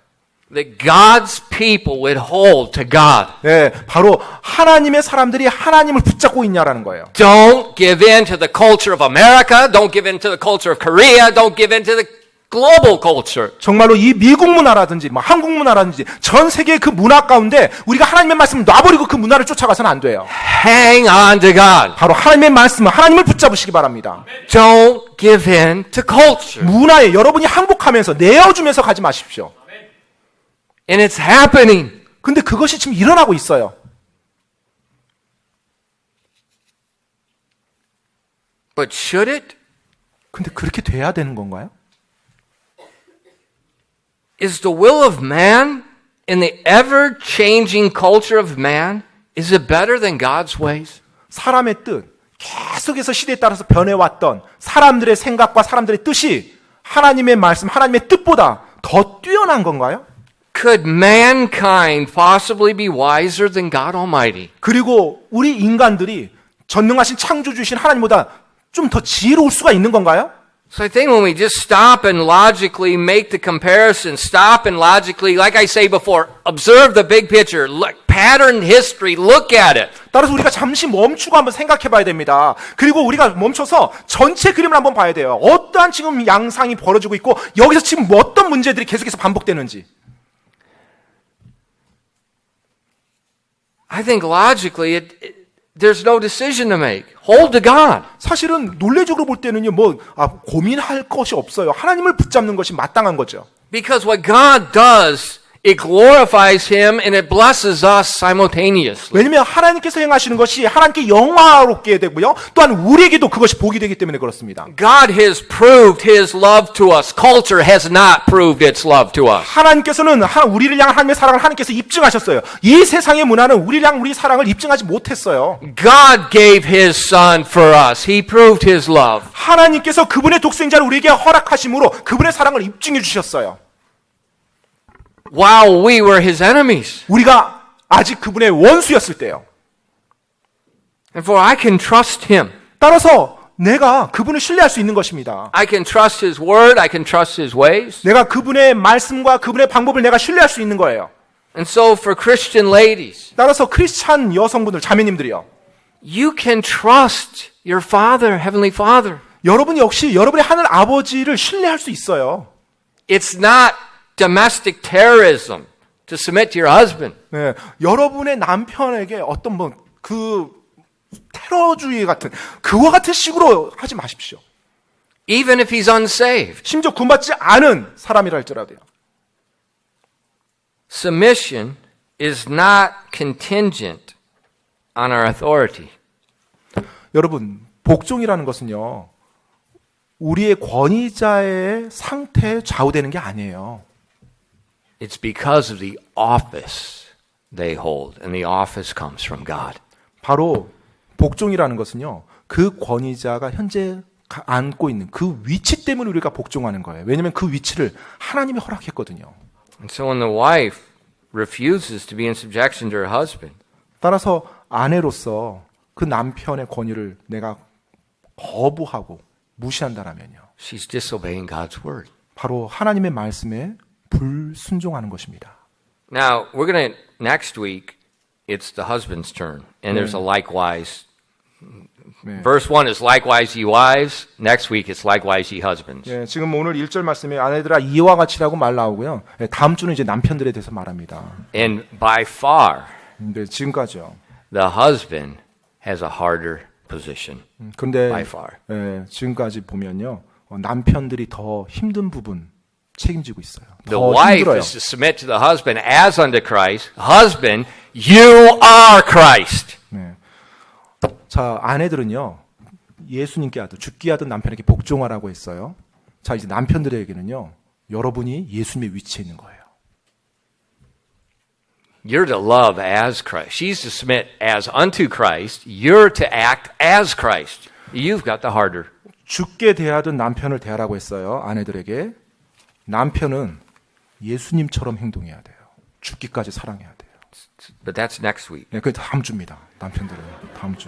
That God's people would hold to God. 예, 바로 하나님의 사람들이 하나님을 붙잡고 있냐라는 거예요. Don't give in to the culture of America. Don't give in to the culture of Korea. Don't give in to the global culture. 정말로 이 미국 문화라든지 뭐 한국 문화라든지 전 세계의 그 문화 가운데 우리가 하나님의 말씀을 놔버리고 그 문화를 쫓아가서는 안 돼요. Hang on to God. 바로 하나님의 말씀을 하나님을 붙잡으시기 바랍니다. Don't give in to culture. 문화에 여러분이 항복하면서 내어주면서 가지 마십시오. And it's happening. 근데 그것이 지금 일어나고 있어요. But should it? 근데 그렇게 돼야 되는 건가요? Is the will of man in the ever-changing culture of man, is it better than God's ways? 사람의 뜻, 계속해서 시대에 따라서 변해왔던 사람들의 생각과 사람들의 뜻이 하나님의 말씀, 하나님의 뜻보다 더 뛰어난 건가요? Could mankind possibly be wiser than God Almighty? 그리고 우리 인간들이 전능하신 창조주신 하나님보다 좀 더 지혜로울 수가 있는 건가요? So I think when we just stop and logically make the comparison, stop and logically, like I say before, observe the big picture, look, pattern history, look at it. 따라서 우리가 잠시 멈추고 한번 생각해 봐야 됩니다. 그리고 우리가 멈춰서 전체 그림을 한번 봐야 돼요. 어떠한 지금 양상이 벌어지고 있고 여기서 지금 어떤 문제들이 계속해서 반복되는지. I think logically, there's no decision to make. Hold to God. 사실은 논리적으로 볼 때는요, 고민할 것이 없어요. 하나님을 붙잡는 것이 마땅한 거죠. Because what God does, it glorifies Him and it blesses us simultaneously. 왜냐하면 하나님께서 행하시는 것이 하나님께 영화롭게 되고요. 또한 우리에게도 그것이 복이 되기 때문에 그렇습니다. God has proved His love to us. Culture has not proved its love to us. 하나님께서는 우리를 향한 하나님의 사랑을 하나님께서 입증하셨어요. 이 세상의 문화는 우리를 향한 우리 사랑을 입증하지 못했어요. God gave His Son for us. He proved His love. 하나님께서 그분의 독생자를 우리에게 허락하심으로 그분의 사랑을 입증해 주셨어요. While we were His enemies. 우리가 아직 그분의 원수였을 때요. And for I can trust Him. 따라서 내가 그분을 신뢰할 수 있는 것입니다. I can trust His word. I can trust His ways. 내가 그분의 말씀과 그분의 방법을 내가 신뢰할 수 있는 거예요. And so for Christian ladies, 따라서 크리스찬 여성분들, 자매님들이요. you can trust your Father, Heavenly Father. 여러분 역시 여러분의 하늘 아버지를 신뢰할 수 있어요. It's not domestic terrorism to submit to your husband. 네, 여러분의 남편에게 어떤 테러주의 같은 그와 같은 식으로 하지 마십시오. Even if he's unsaved. 심지어 구원받지 않은 사람이라 할지라도요. Submission is not contingent on our authority. 여러분, 복종이라는 것은요, 우리의 권위자의 상태에 좌우되는 게 아니에요. It's because of the office they hold, and the office comes from God. 바로 복종이라는 것은요, 그 권위자가 현재 안고 있는 그 위치 때문에 우리가 복종하는 거예요. 왜냐하면 그 위치를 하나님이 허락했거든요. And so when the wife refuses to be in subjection to her husband, 따라서 아내로서 그 남편의 권위를 내가 거부하고 무시한다라면요, she's disobeying God's word. 바로 하나님의 말씀에 불순종하는 것입니다. Now, we're going to, next week, it's the husband's turn. And there's a likewise. Verse 1 is likewise ye wives. Next week it's likewise ye husbands. 예, 지금 오늘 1절 말씀에 아내들아 이와 같이라고 말 나오고요. 예, 다음 주는 이제 남편들에 대해서 말합니다. And by far, 근데 지금까지요. the husband has a harder position. 그런데 By far. 예, 지금까지 보면요. 남편들이 더 힘든 부분 책임지고 있어요. The 더 wife 힘들어요. is to submit to the husband as unto Christ. Husband, you are Christ. 네. 자, 아내들은요. 예수님께 하듯 죽게 하듯 남편에게 복종하라고 했어요. 자, 이제 남편들에게는요. 여러분이 예수님의 위치에 있는 거예요. You're to love as Christ. She's to submit as unto Christ. You're to act as Christ. You've got the harder. 죽게 대하듯 남편을 대하라고 했어요. 아내들에게. 남편은 예수님처럼 행동해야 돼요. 죽기까지 사랑해야 돼요. But that's next week. 네, 그게 다음 주입니다. 남편들은 다음 주.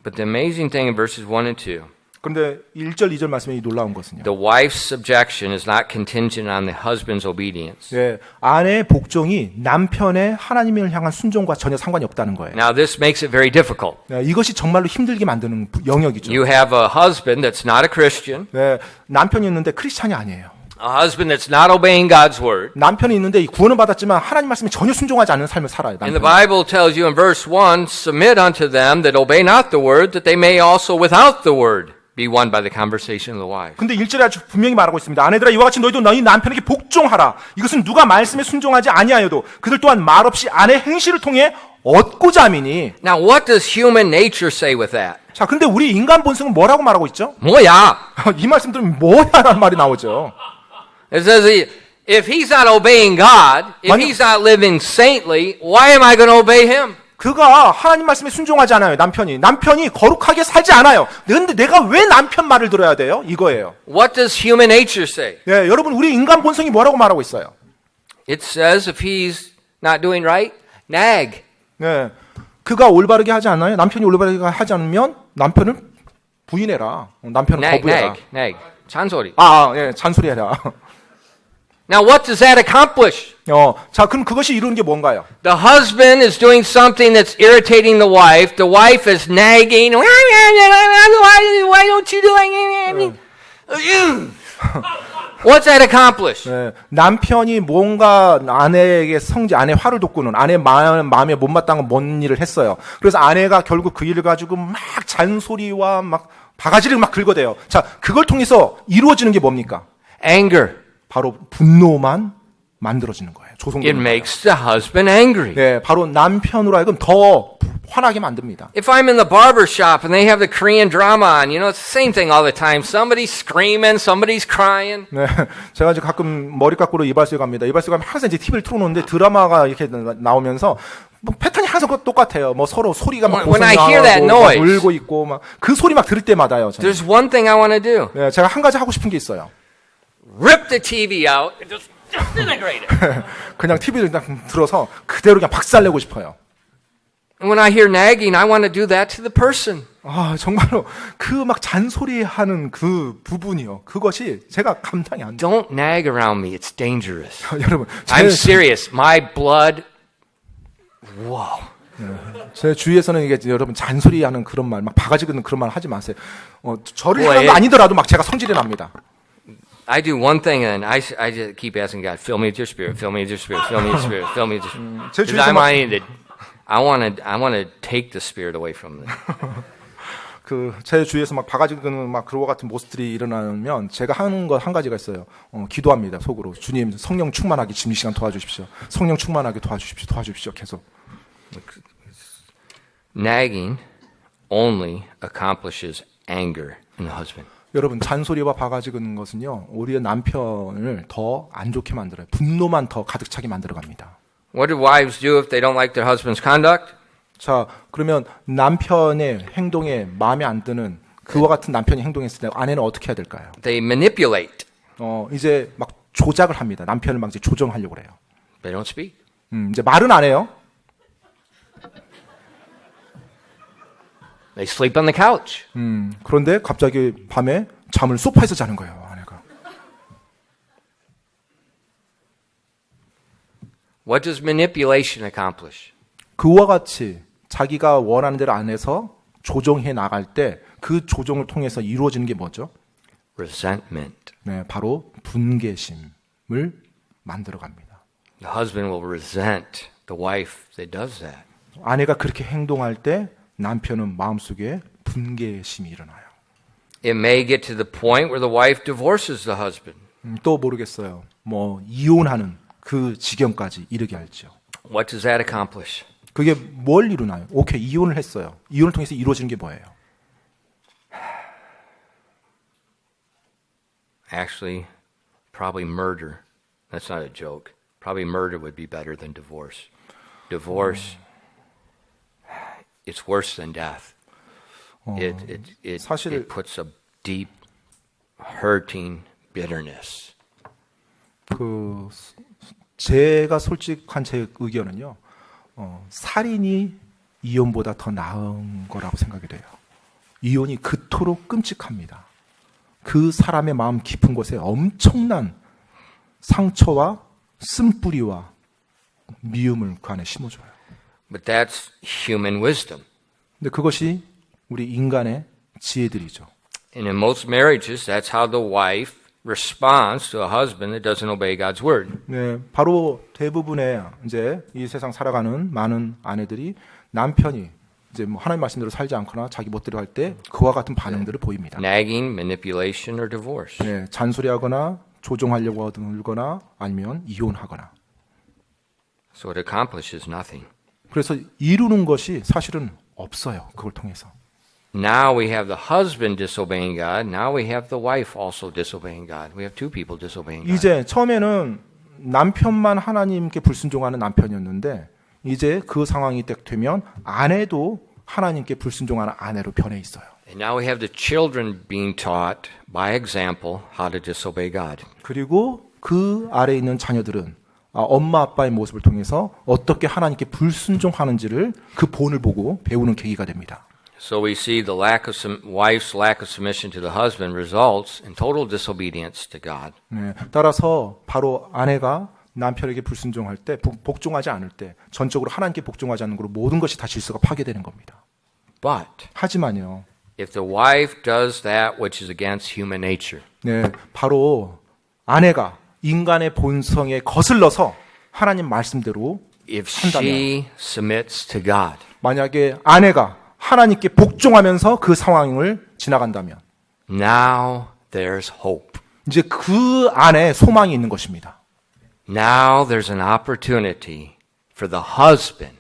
But the amazing thing in verses 1 and 2, 그런데 1절, 2절 말씀에 이 놀라운 것은요. the wife's subjection is not contingent on the husband's obedience. 네, 아내의 복종이 남편의 하나님을 향한 순종과 전혀 상관이 없다는 거예요. Now this makes it very difficult. 네, 이것이 정말로 힘들게 만드는 영역이죠. You have a husband that's not a Christian, 네, 남편이 있는데 크리스찬이 아니에요. a husband that's not obeying God's word. 남편이 있는데 구원은 받았지만 하나님 말씀에 전혀 순종하지 않는 삶을 살아요. And the 남편이. Bible tells you in verse 1, submit unto them that obey not the word, that they may also without the word be won by the conversation of the wife. 근데 1절에 아주 분명히 말하고 있습니다. 아내들아 이와 같이 너희도 너희 남편에게 복종하라. 이것은 누가 말씀에 순종하지 아니하여도 그들 또한 말없이 아내 행실을 통해 얻고자 함이니. Now what does human nature say with that? 자, 근데 우리 인간 본성은 뭐라고 말하고 있죠? 뭐야? 이 말씀 들으면 뭐야라는 말이 나오죠. It says if he's not obeying God, if 만약- he's not living saintly, why am I going to obey him? 그가 하나님 말씀에 순종하지 않아요. 남편이 거룩하게 살지 않아요. 근데 내가 왜 남편 말을 들어야 돼요? 이거예요. What does human nature say? 예, 여러분 우리 인간 본성이 뭐라고 말하고 있어요? It says if he's not doing right, Nag. 네. 그가 올바르게 하지 않나요? 남편이 올바르게 하지 않으면 남편을 부인해라. 남편을 Nag, 거부해라. nag, nag. 잔소리. 예, 잔소리해라. Now, what does that accomplish? 자, 그럼 그것이 이루는 게 뭔가요? The husband is doing something that's irritating the wife. The wife is nagging. Why don't you do it? What's that accomplish? 네, 남편이 뭔가 아내에게 아내 화를 돋구는 아내 마음에 못마땅한 뭔 일을 했어요. 그래서 아내가 결국 그 일을 가지고 막 잔소리와 막 바가지를 막 긁어대요. 자, 그걸 통해서 이루어지는 게 뭡니까? Anger. 바로 분노만 만들어지는 거예요. It 조성되는 거예요. makes the husband angry. 네, 바로 남편으로 하여금 더 화나게 만듭니다. If I'm in the barber shop and they have the Korean drama on, it's the same thing all the time. Somebody's screaming, somebody's crying. 네, 제가 이제 가끔 머리 깎으러 이발소에 갑니다. 이발소에 가면 항상 이제 TV를 틀어놓는데 드라마가 이렇게 나오면서 뭐 패턴이 항상 똑같아요. 뭐 서로 소리가 막 When I hear that 고성나고 막 noise, 울고 있고 막 그 소리 막 들을 때마다요. 저는. there's one thing I want to do. 네, 제가 한 가지 하고 싶은 게 있어요. Rip the TV out and just disintegrate it. 그냥 TV를 그냥 들어서 그대로 그냥 박살내고 싶어요. And when I hear nagging, I want to do that to the person. 정말로 그 막 잔소리하는 그 부분이요. 그것이 제가 감당이 안 돼요. Don't nag around me. It's dangerous. 여러분, I'm serious. My blood. Whoa. 제 주위에서는 이게 여러분 잔소리하는 그런 말, 막 바가지 긁는 그런 말 하지 마세요. 저를 뭐, 향한 거 아니더라도 막 제가 성질이 납니다. I do one thing and I just keep asking God, fill me with your spirit, fill me with your spirit, fill me with your spirit, fill me with your spirit. 제 Because 주위에서 I want to take the spirit away from them. 제 주위에서 막 바가지 긁는 막 그와 같은 모습들이 일어나면 제가 하는 거 한 가지가 있어요. 기도합니다. 속으로. 주님, 성령 충만하게 지금 이 시간 도와주십시오. 성령 충만하게 도와주십시오. 계속. Nagging only accomplishes anger in the husband. 여러분, 잔소리와 바가지 긁는 것은요, 우리의 남편을 더 안 좋게 만들어요. 분노만 더 가득 차게 만들어 갑니다. What do wives do if they don't like their husband's conduct? 자, 그러면 남편의 행동에 마음에 안 드는 그와 같은 남편이 행동했을 때 아내는 어떻게 해야 될까요? They manipulate. 이제 막 조작을 합니다. 남편을 막 이제 조정하려고 그래요. They don't speak. 이제 말은 안 해요. They sleep on the couch. 그런데 갑자기 밤에 잠을 소파에서 자는 거예요, 아내가. What does manipulation accomplish? 그와 같이 자기가 원하는 대로 안 해서 조정해 나갈 때 그 조정을 통해서 이루어지는 게 뭐죠? Resentment. 네, 바로 분개심을 만들어 갑니다. The husband will resent the wife that does that. 아내가 그렇게 행동할 때 남편은 마음속에 분개심이 일어나요. It may get to the point where the wife divorces the husband. 또 모르겠어요. 뭐 이혼하는 그 지경까지 이르게 할죠. What does that accomplish? 그게 뭘 이루나요? 오케이, 이혼을 했어요. 이혼을 통해서 이루어지는 게 뭐예요? Actually, probably murder. That's not a joke. Probably murder would be better than divorce. Divorce, it's worse than death. 사실 It puts a deep, hurting bitterness. 제가 솔직한 제 의견은요. 살인이 이혼보다 더 나은 거라고 생각이 돼요. 이혼이 그토록 끔찍합니다. 그 사람의 마음 깊은 곳에 엄청난 상처와 쓴뿌리와 미움을 그 안에 심어줘요. But that's human wisdom. 근데 그것이 우리 인간의 지혜들이죠. And in most marriages, that's how the wife responds to a husband that doesn't obey God's word. 네, 바로 대부분의 이제 이 세상 살아가는 많은 아내들이 남편이 이제 뭐 하나님 말씀대로 살지 않거나 자기 멋대로 할 때 그와 같은 반응들을 보입니다. Nagging, manipulation, or divorce. 네, 잔소리하거나 조종하려고 하거나 아니면 이혼하거나. So it accomplishes nothing. 그래서 이루는 것이 사실은 없어요. 그걸 통해서. Now we have the husband disobeying God. Now we have the wife also disobeying God. We have two people disobeying God. 이제 처음에는 남편만 하나님께 불순종하는 남편이었는데 이제 그 상황이 딱 되면 아내도 하나님께 불순종하는 아내로 변해 있어요. And now we have the children being taught by example how to disobey God. 그리고 그 아래에 있는 자녀들은 엄마 아빠의 모습을 통해서 어떻게 하나님께 불순종하는지를 그 본을 보고 배우는 계기가 됩니다. So we see the wife's lack of submission to the husband results in total disobedience to God. 네, 따라서 바로 아내가 남편에게 불순종할 때, 복종하지 않을 때, 전적으로 하나님께 복종하지 않는 것으로 모든 것이 다 질서가 파괴되는 겁니다. But 하지만요, if the wife does that which is against human nature, 네, 바로 아내가 인간의 본성에 거슬러서 하나님 말씀대로 if 한다면, she submits to God, 만약에 아내가 하나님께 복종하면서 그 상황을 지나간다면 now there's hope. 이제 그 안에 소망이 있는 것입니다. Now there's an opportunity for the husband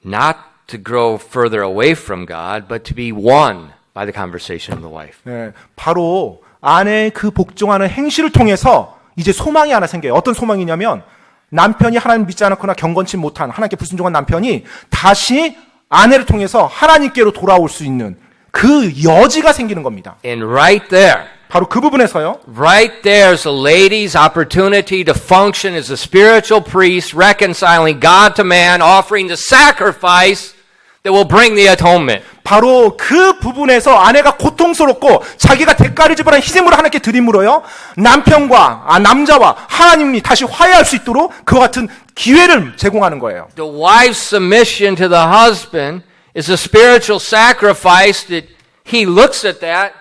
not to grow further away from God, but to be won by the conversation of the wife. 네, 바로 아내의 그 복종하는 행실을 통해서 이제 소망이 하나 생겨요. 어떤 소망이냐면 남편이 하나님 믿지 않거나 경건치 못한 하나님께 불순종한 남편이 다시 아내를 통해서 하나님께로 돌아올 수 있는 그 여지가 생기는 겁니다. And right there, 바로 그 부분에서요. right there's a lady's opportunity to function as a spiritual priest, reconciling God to man, offering the sacrifice that will bring the atonement. 바로 그 부분에서 아내가 고통스럽고 자기가 대가를 지불한 희생물을 하나님께 드림으로요. 남자와 하나님이 다시 화해할 수 있도록 그와 같은 기회를 제공하는 거예요. The wife's submission to the husband is a spiritual sacrifice that he looks at that,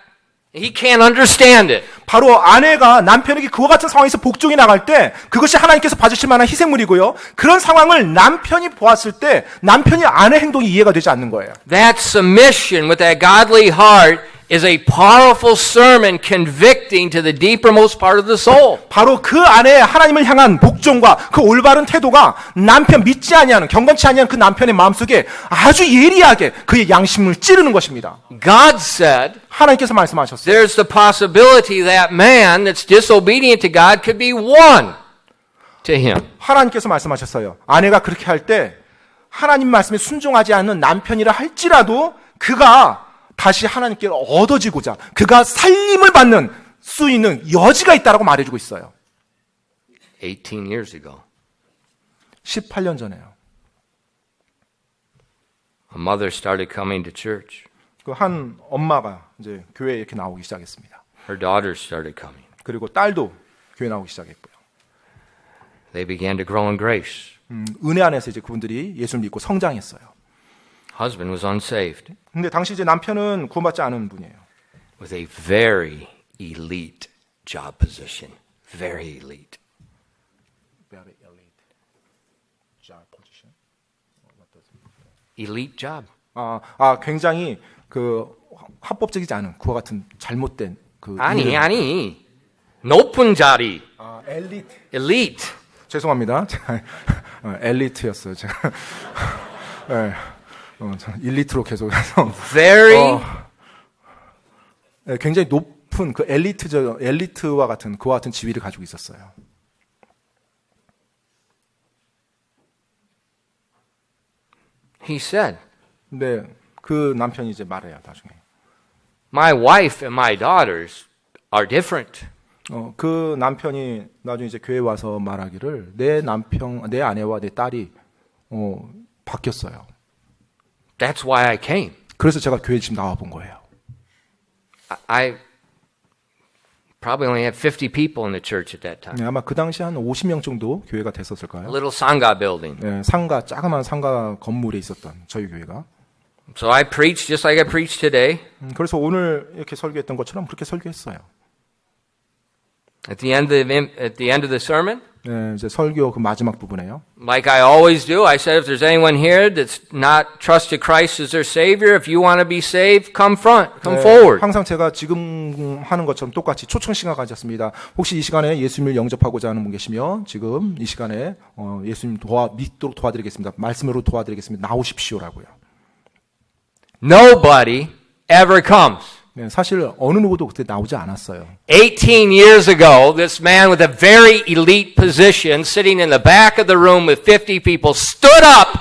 he can't understand it. 바로 아내가 남편에게 그와 같은 상황에서 복종이 나갈 때 그것이 하나님께서 받으실 만한 희생물이고요. 그런 상황을 남편이 보았을 때 남편이 아내 행동이 이해가 되지 않는 거예요. That submission with that godly heart is a powerful sermon convicting to the deepermost part of the soul. 바로 그 안에 하나님을 향한 복종과 그 올바른 태도가 남편 믿지 아니하는 경건치 아니하는 그 남편의 마음속에 아주 예리하게 그의 양심을 찌르는 것입니다. God said 하나님께서 말씀하셨어요. there's the possibility that man that's disobedient to God could be won to him. 하나님께서 말씀하셨어요. 아내가 그렇게 할 때 하나님 말씀에 순종하지 않는 남편이라 할지라도 그가 다시 하나님께 얻어지고자 그가 살림을 받는 수 있는 여지가 있다라고 말해주고 있어요. 18 years ago, 18년 전에요. a mother started coming to church. 그 한 엄마가 이제 교회에 이렇게 나오기 시작했습니다. Her daughters started coming. 그리고 딸도 교회 나오기 시작했고요. They began to grow in grace. 은혜 안에서 이제 그분들이 예수를 믿고 성장했어요. Husband was unsaved 근데 당시 이제 남편은 구원받지 않은 분이에요. with a very elite job position. Very elite. Elite job. 굉장히 그 합법적이지 않은 그와 같은 잘못된 그 아니. 높은 자리. 엘리트. Elite. 죄송합니다. 제가 엘리트였어요. 제가 네, 일리트로 계속해서 Very 네, 굉장히 높은 그 엘리트와 같은 그와 같은 지위를 가지고 있었어요. He said, 근데 그 남편이 이제 말해요, 나중에. my wife and my daughters are different. 그 남편이 나중에 이제 교회 와서 말하기를 내 아내와 내 딸이 바뀌었어요. That's why I came. 그래서 제가 교회 지금 나와 본 거예요. I probably only had 50 people in the church at that time. 네, 아마 그 당시 한 50명 정도 교회가 A 됐었을까요? little sangha building. 네, 자그마한 상가 건물에 있었던 저희 교회가. So I preached just like I preached today. 그래서 오늘 이렇게 설교했던 것처럼 그렇게 설교했어요. At the end of the sermon, 네, 이제 설교 그 마지막 부분에요. like I always do, I said if there's anyone here that's not trusted Christ as their Savior, if you want to be saved, come forward. 항상 제가 지금 하는 것처럼 똑같이 초청 시간 가졌습니다. 혹시 이 시간에 예수님을 영접하고자 하는 분 계시면 지금 이 시간에 예수님 믿도록 도와드리겠습니다. 말씀으로 도와드리겠습니다. 나오십시오라고요. Nobody ever comes. 네, 사실 어느 누구도 그때 나오지 않았어요. 18 years ago, this man with a very elite position, sitting in the back of the room with 50 people, stood up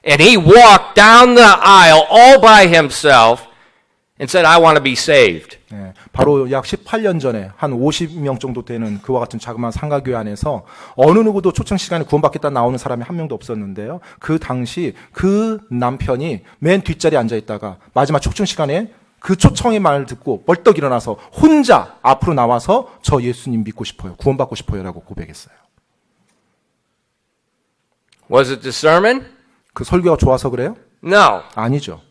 and he walked down the aisle all by himself and said, I want to be saved. 네, 바로 약 18년 전에 한 50명 정도 되는 그와 같은 자그마한 상가교회 안에서 어느 누구도 초청 시간에 구원받겠다 나오는 사람이 한 명도 없었는데요. 그 당시 그 남편이 맨 뒷자리에 앉아 있다가 마지막 초청 시간에 그 초청의 말을 듣고 벌떡 일어나서 혼자 앞으로 나와서 저 예수님 믿고 싶어요. 구원받고 싶어요라고 고백했어요. Was it the sermon? 그 설교가 좋아서 그래요? No. 아니죠.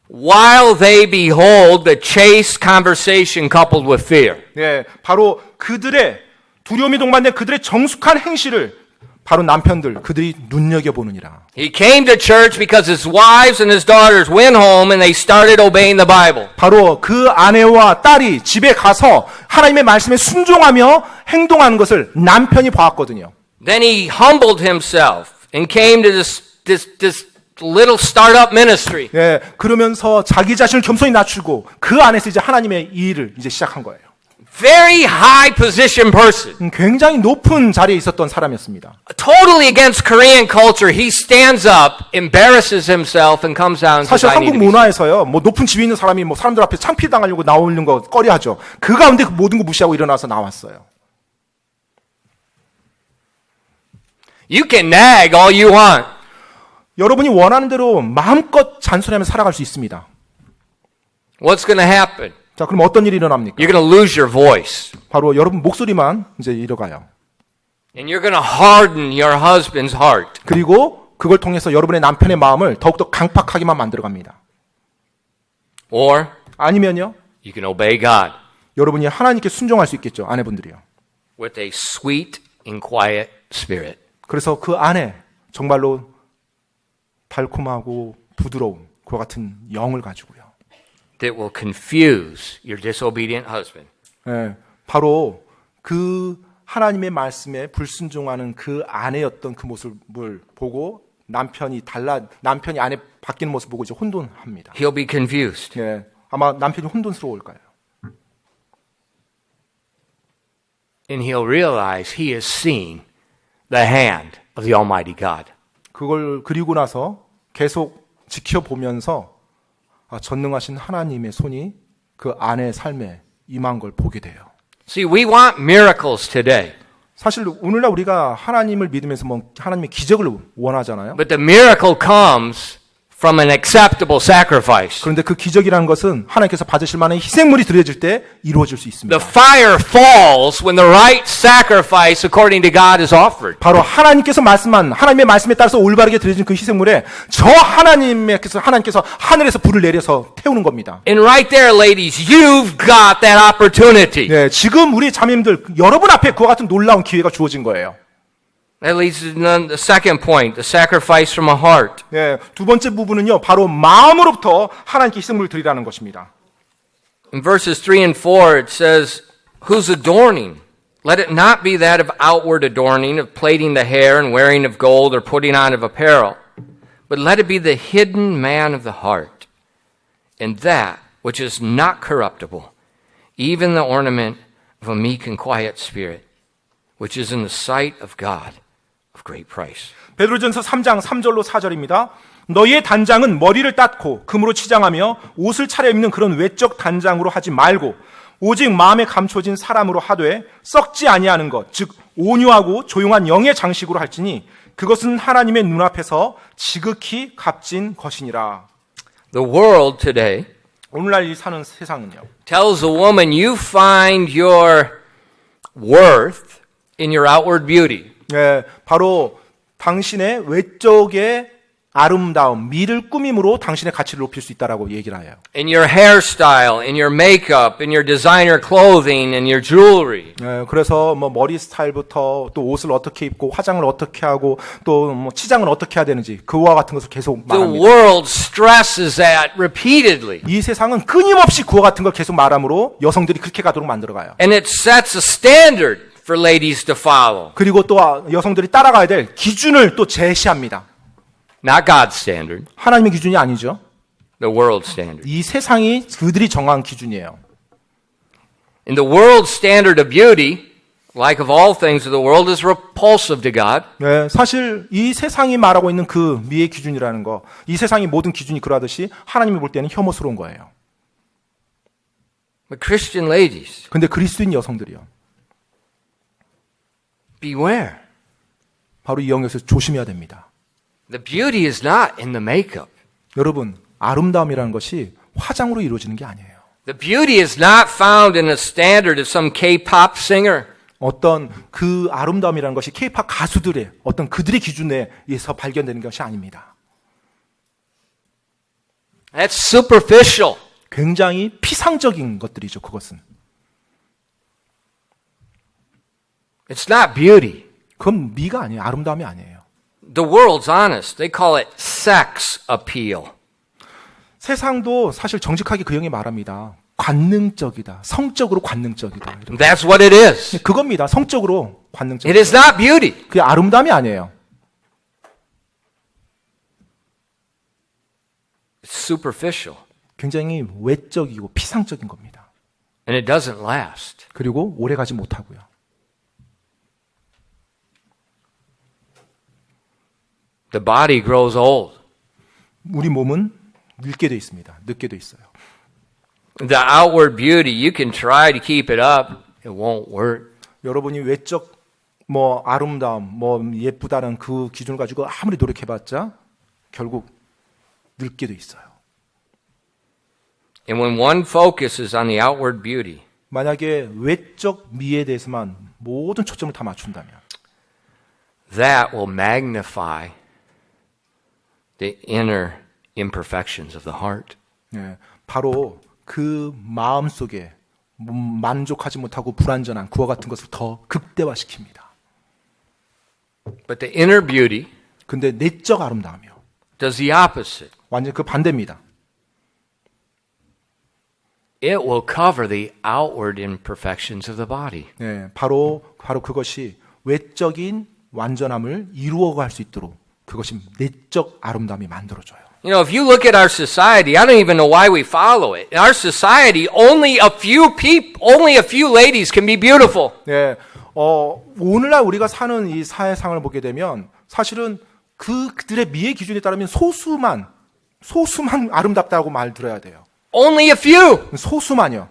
While they behold the chaste conversation coupled with fear. 네, 바로 그들의 두려움이 동반된 그들의 정숙한 행실을 바로 남편들 그들이 눈여겨보느니라. He came to church because his wives and his daughters went home and they started obeying the Bible. 바로 그 아내와 딸이 집에 가서 하나님의 말씀에 순종하며 행동하는 것을 남편이 보았거든요. Then he humbled himself and came to this little startup ministry. 예, 그러면서 자기 자신을 겸손히 낮추고 그 안에서 이제 하나님의 일을 이제 시작한 거예요. Very high position person. 굉장히 높은 자리에 있었던 사람이었습니다. Totally against Korean culture. He stands up, embarrasses himself and comes down and says, 사실 I need 한국 to be saved. 문화에서요, 뭐 높은 지위 있는 사람이 뭐 사람들 앞에 창피당하려고 나오는 거 꺼려하죠. 그 가운데 그 모든 거 무시하고 일어나서 나왔어요. You can nag all you want. 여러분이 원하는 대로 마음껏 잔소리하며 살아갈 수 있습니다. What's going to happen? 자, 그럼 어떤 일이 일어납니까? You're going to lose your voice. 바로 여러분 목소리만 이제 잃어가요. And you're going to harden your husband's heart. 그리고 그걸 통해서 여러분의 남편의 마음을 더욱더 강팍하게만 만들어갑니다. Or 아니면요, you can obey God 여러분이 하나님께 순종할 수 있겠죠, 아내분들이요. with a sweet and quiet spirit. 그래서 그 안에 정말로 달콤하고 부드러운 그와 같은 영을 가지고요. That will confuse your disobedient husband. 예, 바로 그 하나님의 말씀에 불순종하는 그 아내였던 그 모습을 보고 남편이 아내 바뀌는 모습 보고 이제 혼돈합니다. He'll be confused. 예, 아마 남편이 혼돈스러울 거예요. And he'll realize he has seen the hand of the Almighty God. 그걸 그리고 나서 계속 지켜보면서 전능하신 하나님의 손이 그 아내의 삶에 임한 걸 보게 돼요. See, we want miracles today. 사실 오늘날 우리가 하나님을 믿으면서 뭐 하나님의 기적을 원하잖아요. But the miracle comes from an acceptable sacrifice. 그런데 그 기적이라는 것은 하나님께서 받으실 만한 희생물이 드려질 때 이루어질 수 있습니다. The fire falls when the right sacrifice according to God is offered. 바로 하나님께서 말씀한 하나님의 말씀에 따라서 올바르게 드려진 그 희생물에 저 하나님께서 하늘에서 불을 내려서 태우는 겁니다. And right there, ladies, you've got that opportunity. 네, 지금 우리 자매님들 여러분 앞에 그와 같은 놀라운 기회가 주어진 거예요. That leads to the second point, the sacrifice from a heart. 네, 두 번째 부분은요, 바로 마음으로부터 하나님께 희생물을 드리라는 것입니다. In verses 3 and 4, it says, whose adorning? Let it not be that of outward adorning, of plaiting the hair and wearing of gold or putting on of apparel, but let it be the hidden man of the heart, and that which is not corruptible, even the ornament of a meek and quiet spirit, which is in the sight of God of great price. 베드로전서 3장 3절로 4절입니다. 너희의 단장은 머리를 닦고 금으로 치장하며 옷을 차려입는 그런 외적 단장으로 하지 말고 오직 마음에 감춰진 사람으로 하되 썩지 아니하는 것, 즉 온유하고 조용한 영의 장식으로 할지니 그것은 하나님의 눈앞에서 지극히 값진 것이니라. The world today 오늘날 이 사는 세상은요, tells a woman you find your worth in your outward beauty. 네, 바로 당신의 외적의 아름다움, 미를 꾸밈으로 당신의 가치를 높일 수 있다라고 얘기를 해요. In your hairstyle, in your makeup, in your designer clothing, and your jewelry. 네, 그래서 뭐 머리 스타일부터 또 옷을 어떻게 입고 화장을 어떻게 하고 또 뭐 치장을 어떻게 해야 되는지 그와 같은 것을 계속 The 말합니다. world stresses that repeatedly. 이 세상은 끊임없이 그와 같은 걸 계속 말함으로 여성들이 그렇게 가도록 만들어가요. And it sets a standard for ladies to follow. 그리고 또 여성들이 따라가야 될 기준을 또 제시합니다. Not God's standard, 하나님의 기준이 아니죠. the world's standard. 이 세상이 그들이 정한 기준이에요. And the world's standard of beauty, like of all things of the world, is repulsive to God. 네, 사실 이 세상이 말하고 있는 그 미의 기준이라는 거, 이 세상의 모든 기준이 그러하듯이 하나님이 볼 때는 혐오스러운 거예요. But Christian ladies, 근데 그리스도인 여성들이요. beware. 바로 이 영역에서 조심해야 됩니다. The beauty is not in the makeup. 여러분, 아름다움이라는 것이 화장으로 이루어지는 게 아니에요. The beauty is not found in the standard of some K-pop singer. 어떤 그 아름다움이라는 것이 K-팝 가수들의 어떤 그들의 기준에 의해서 발견되는 것이 아닙니다. That's superficial. 굉장히 피상적인 것들이죠, 그것은. It's not beauty. 그건 미가 아니에요. 아름다움이 아니에요. The world's honest. They call it sex appeal. 세상도 사실 정직하게 그 형이 말합니다. 관능적이다. 성적으로 관능적이다. 이렇게. That's what it is. 그겁니다. 성적으로 It 관능적이다. is not beauty. 그게 아름다움이 아니에요. It's superficial. 굉장히 외적이고 피상적인 겁니다. And it doesn't last. 그리고 오래가지 못하고요. The body grows old. 우리 몸은 늙게 돼 있습니다. 늙게 돼 있어요. The outward beauty, you can try to keep it up. It won't work. 여러분이 외적 아름다움, 예쁘다는 그 기준을 가지고 아무리 노력해봤자 결국 늙게 돼 있어요. And when one focuses on the outward beauty, 만약에 외적 미에 대해서만 모든 초점을 다 맞춘다면 that will magnify the inner imperfections of the heart. 네, 바로 그 마음 속에 만족하지 못하고 불완전한 그와 같은 것을 더 극대화시킵니다. But the inner beauty 근데 내적 아름다움이요. does the opposite. 완전 그 반대입니다. It will cover the outward imperfections of the body. 네, 바로 그것이 외적인 완전함을 이루어갈 수 있도록 그것이 내적 아름다움이 만들어져요. You know, if you look at our society, I don't even know why we follow it. In our society, only a few ladies can be beautiful. 네, 오늘날 우리가 사는 이 사회상을 보게 되면 사실은 그들의 미의 기준에 따르면 소수만 아름답다고 말 들어야 돼요. Only a few. 소수만요.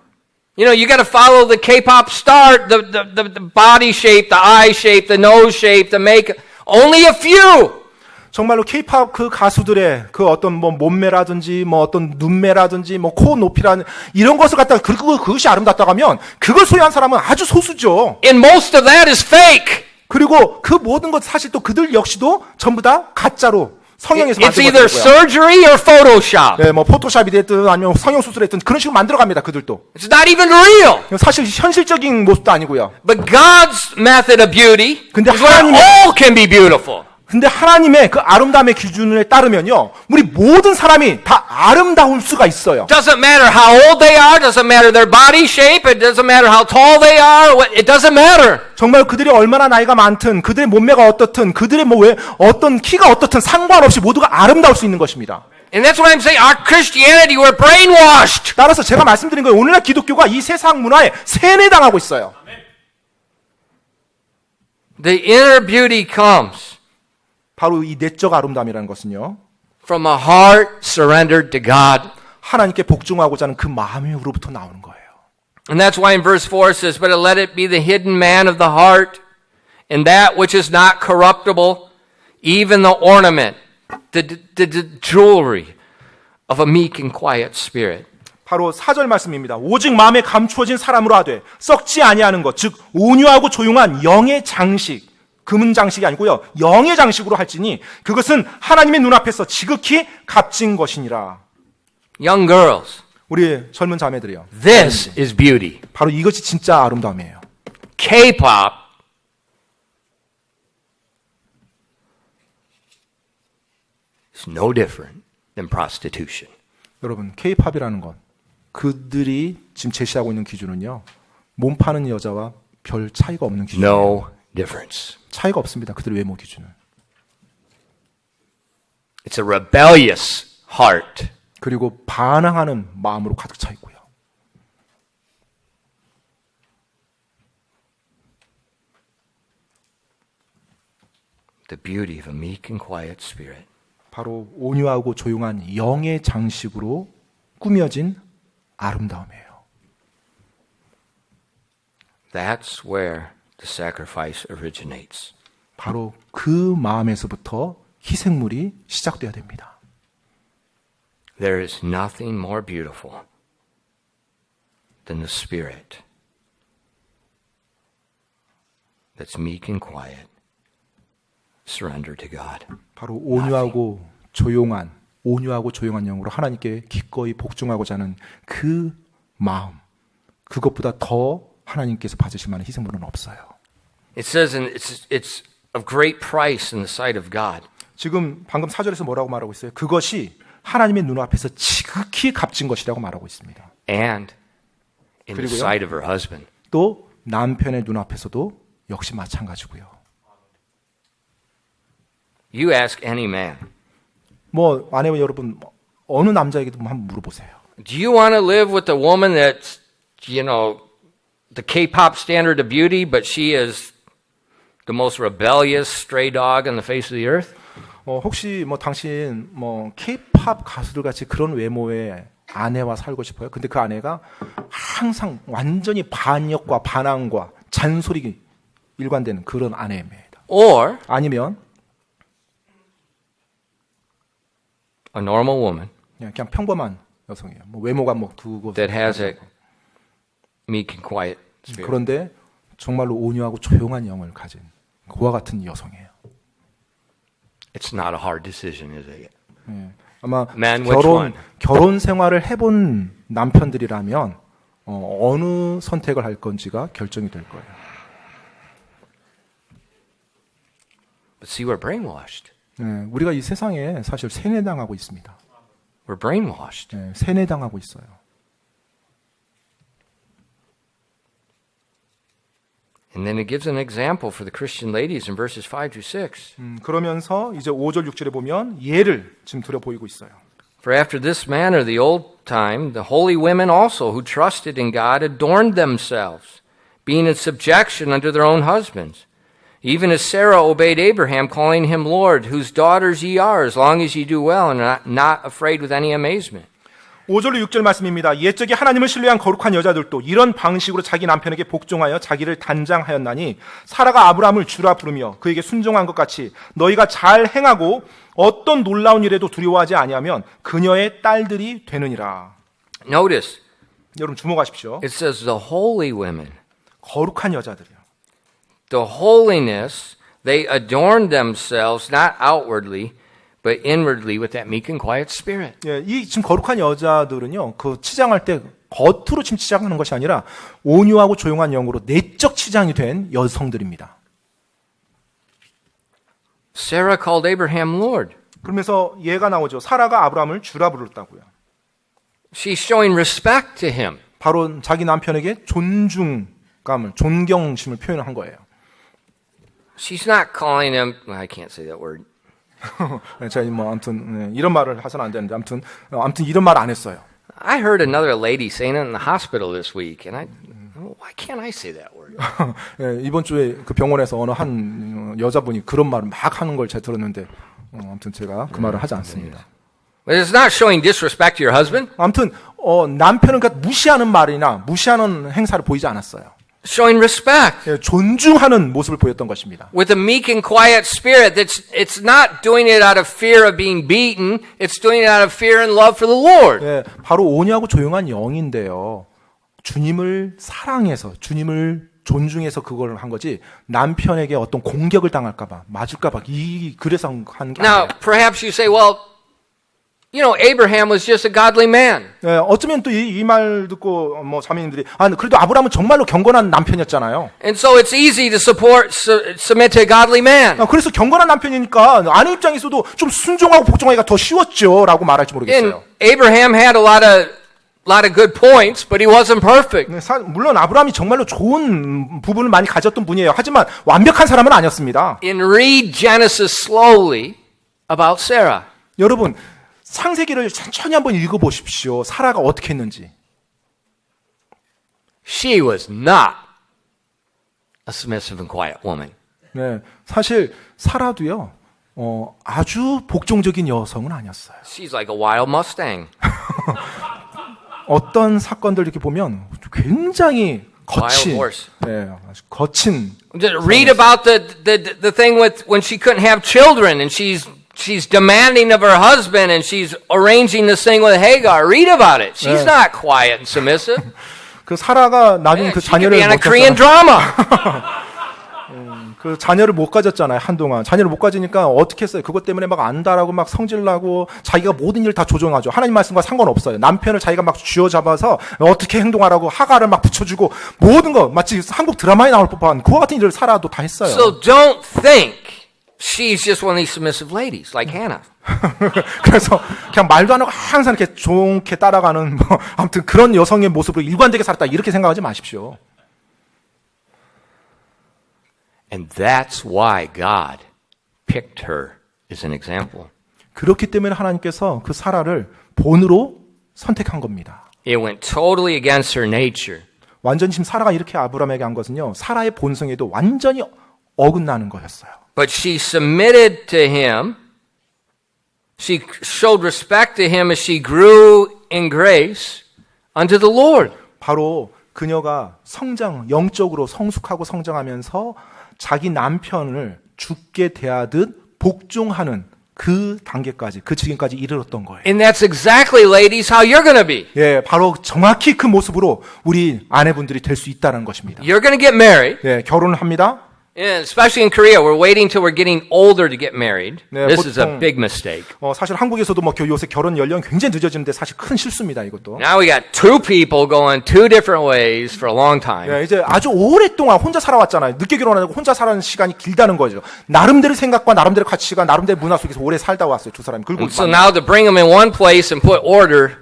You know, you got to follow the K-pop star, the body shape, the eye shape, the nose shape, the makeup. Only a few. 정말로 K-팝 그 가수들의 그 어떤 몸매라든지 어떤 눈매라든지 코 높이라는 이런 것을 갖다가 그것이 아름답다고 하면 그걸 소유한 사람은 아주 소수죠. And most of that is fake. 그리고 그 모든 것 사실 또 그들 역시도 전부 다 가짜로 성형해서 It's 만든 either 것들이고요. surgery or Photoshop. 네, 포토샵이 됐든 아니면 성형 수술을 했든 그런 식으로 만들어갑니다. 그들도. It's not even real. 사실 현실적인 모습도 아니고요. But God's method of beauty 근데 is where 하나님의- all can be beautiful. 근데 하나님의 그 아름다움의 기준에 따르면요, 우리 모든 사람이 다 아름다울 수가 있어요. Doesn't matter how old they are, doesn't matter their body shape, it doesn't matter how tall they are, it doesn't matter. 정말 그들이 얼마나 나이가 많든, 그들의 몸매가 어떻든, 그들의 어떤 키가 어떻든 상관없이 모두가 아름다울 수 있는 것입니다. And that's what I'm saying. Our Christianity, we're brainwashed. 따라서 제가 말씀드린 거예요. 오늘날 기독교가 이 세상 문화에 세뇌당하고 있어요. The inner beauty comes 바로 이 내적 아름다움이라는 것은요, from a heart surrendered to God. 하나님께 복종하고자 하는 그 마음으로부터 나오는 거예요. And that's why in verse 4 it says, But let it be the hidden man of the heart, and that which is not corruptible, even the ornament, the jewelry of a meek and quiet spirit. 바로 4절 말씀입니다. 오직 마음에 감추어진 사람으로 하되 썩지 아니하는 것, 즉 온유하고 조용한 영의 장식, 금은 장식이 아니고요, 영의 장식으로 할지니 그것은 하나님의 눈앞에서 지극히 값진 것이니라. Young girls, 우리 젊은 자매들이요, this is beauty. 바로 이것이 진짜 아름다움이에요. K-pop is no different than prostitution. 여러분, K-팝이라는 건 그들이 지금 제시하고 있는 기준은요, 몸 파는 여자와 별 차이가 없는 기준이에요. No difference. 차이가 없습니다. 그들의 외모 기준은. It's a rebellious heart. 그리고 반항하는 마음으로 가득 차 있고요. The beauty of a meek and quiet spirit. 바로 온유하고 조용한 영의 장식으로 꾸며진 아름다움이에요. That's where the sacrifice originates. 바로 그 마음에서부터 희생물이 시작돼야 됩니다. There is nothing more beautiful than the spirit that's meek and quiet, surrender to God. 바로 온유하고 조용한 영으로 하나님께 기꺼이 복종하고자 하는 그 마음, 그것보다 더 하나님께서 받으실 만한 희생물은 없어요. It says it's of great price in the sight of God. 지금 방금 4절에서 뭐라고 말하고 있어요? 그것이 하나님의 눈앞에서 지극히 값진 것이라고 말하고 있습니다. And in the 그리고요? sight of her husband. 또 남편의 눈앞에서도 역시 마찬가지고요. You ask any man, 뭐 아내분 여러분 어느 남자에게도 한번 물어보세요. do you want to live with a woman that's, the K-pop standard of beauty, but she is the most rebellious stray dog on the face of the earth? 혹시 뭐 당신 뭐 K-팝 가수들 같이 그런 외모의 아내와 살고 싶어요? 근데 그 아내가 항상 완전히 반역과 반항과 잔소리 일관되는 그런 아내입니다. Or 아니면 a normal woman 그냥 평범한 여성이에요. 뭐 외모가 뭐 그거 that has a meek and quiet spirit. 그런데 정말로 온유하고 조용한 영을 가진 그와 같은 여성이에요. It's not a hard decision, is it? 아마 Man, which one? 결혼 생활을 해본 남편들이라면 어느 선택을 할 건지가 결정이 될 거예요. But see, we're brainwashed. 우리가 이 세상에 사실 세뇌당하고 있습니다. We're brainwashed. 세뇌당하고 있어요. And then it gives an example for the Christian ladies in verses 5 to 6. 그러면서 이제 5절 6절에 보면 예를 지금 들어 보이고 있어요. For after this manner, the old time, the holy women also who trusted in God adorned themselves, being in subjection unto their own husbands. Even as Sarah obeyed Abraham, calling him Lord, whose daughters ye are, as long as ye do well, and are not afraid with any amazement. 5절로 6절 말씀입니다. 옛적에 하나님을 신뢰한 거룩한 여자들도 이런 방식으로 자기 남편에게 복종하여 자기를 단장하였나니 사라가 아브라함을 주라 부르며 그에게 순종한 것 같이 너희가 잘 행하고 어떤 놀라운 일에도 두려워하지 아니하면 그녀의 딸들이 되느니라. Notice, 여러분 주목하십시오. it says the holy women. 거룩한 여자들이요. The holiness, they adorned themselves, not outwardly, but inwardly with that meek and quiet spirit. 이 지금 거룩한 여자들은요, 그 치장할 때 겉으로 지금 치장하는 것이 아니라 온유하고 조용한 영으로 내적 치장이 된 여성들입니다. Sarah called Abraham Lord. 그러면서 예가 나오죠. 사라가 아브라함을 주라 부르다고요. She's showing respect to him. 바로 자기 남편에게 존경심을 표현한 거예요. She's not calling him, I can't say that word. 제가 뭐 아무튼 이런 말을 해서는 안 되는데 아무튼 이런 말 안 했어요. I heard another lady saying it in the hospital this week, and why can't I say that word? 이번 주에 그 병원에서 어느 한 여자분이 그런 말을 막 하는 걸 제가 들었는데 아무튼 제가 그 말을 하지 않습니다. But it's not showing disrespect to your husband. 아무튼 남편은 그러니까 무시하는 말이나 무시하는 행사를 보이지 않았어요. Showing respect. 존중하는 모습을 보였던 것입니다. With a meek and quiet spirit, it's not doing it out of fear of being beaten. It's doing it out of fear and love for the Lord. 바로 온유하고 조용한 영인데요. 주님을 사랑해서 주님을 존중해서 그걸 한 거지 남편에게 어떤 공격을 당할까봐 맞을까봐 그래서 한 게 Now, 아니에요. perhaps you say, well, Abraham was just a godly man. 어쩌면 또 이 말 듣고 뭐 자매님들이 그래도 아브라함은 정말로 경건한 남편이었잖아요. And so it's easy to submit to a godly man. 그래서 경건한 남편이니까 아내 입장에서도 좀 순종하고 복종하기가 더 쉬웠죠라고 말할지 모르겠어요. And Abraham had a lot of good points, but he wasn't perfect. 물론 아브라함이 정말로 좋은 부분을 많이 가졌던 분이에요. 하지만 완벽한 사람은 아니었습니다. And read Genesis slowly about Sarah. 여러분 창세기를 천천히 한번 읽어보십시오. 사라가 어떻게 했는지. She was not a submissive and quiet woman. 사실 사라도요. 아주 복종적인 여성은 아니었어요. She's like a wild Mustang. 어떤 사건들 이렇게 보면 굉장히 거친, horse. 네, 아주 거친. Read about the thing with when she couldn't have children and she's demanding of her husband and she's arranging this thing with Hagar. Read about it. She's not quiet and submissive. 그 사라가 나중에 Man, 그 she could be 자녀를 in a 못 Korean 가졌잖아요. drama. 그 자녀를 못 가졌잖아요, 한동안. 자녀를 못 가지니까 어떻게 했어요? 그것 때문에 막 안다라고 막 성질나고 자기가 모든 일 다 조종하죠. 하나님 말씀과 상관없어요. 남편을 자기가 막 쥐어잡아서 어떻게 행동하라고 하가를 막 붙여주고 모든 거 마치 한국 드라마에 나올 법한 그와 같은 일을 사라도 다 했어요. So don't think she's just one of these submissive ladies like Hannah. 그래서 그냥 말도 안 하고 항상 이렇게 좋게 따라가는 뭐 아무튼 그런 여성의 모습으로 일관되게 살았다 이렇게 생각하지 마십시오. And that's why God picked her as an example. 그렇기 때문에 하나님께서 그 사라를 본으로 선택한 겁니다. It went totally against her nature. 완전히 지금 사라가 이렇게 아브라함에게 한 것은요. 사라의 본성에도 완전히 어긋나는 거였어요. But she submitted to him. She showed respect to him as she grew in grace unto the Lord. 바로 그녀가 영적으로 성숙하고 성장하면서 자기 남편을 죽게 대하듯 복종하는 그 단계까지, 그 지경까지 이르렀던 거예요. And that's exactly, ladies, how you're going to be. 예, 바로 정확히 그 모습으로 우리 아내분들이 될 수 있다는 것입니다. You're going to get married. 예, 결혼을 합니다. And especially in Korea, we're waiting till we're getting older to get married. 네, This is a 보통- big mistake. 사실 한국에서도 뭐 요새 결혼 연령 굉장히 늦어지는데 사실 큰 실수입니다, 이것도. Now we got two people going two different ways for a long time. 예, 이제 아주 오랫동안 혼자 살아왔잖아요. 늦게 결혼하고 혼자 살아는 시간이 길다는 거죠. 나름대로 생각과 나름대로 가치가 나름대로 문화 속에서 오래 살다 왔어요, 두 사람이. 그리고 And so now to bring them in one place and put order,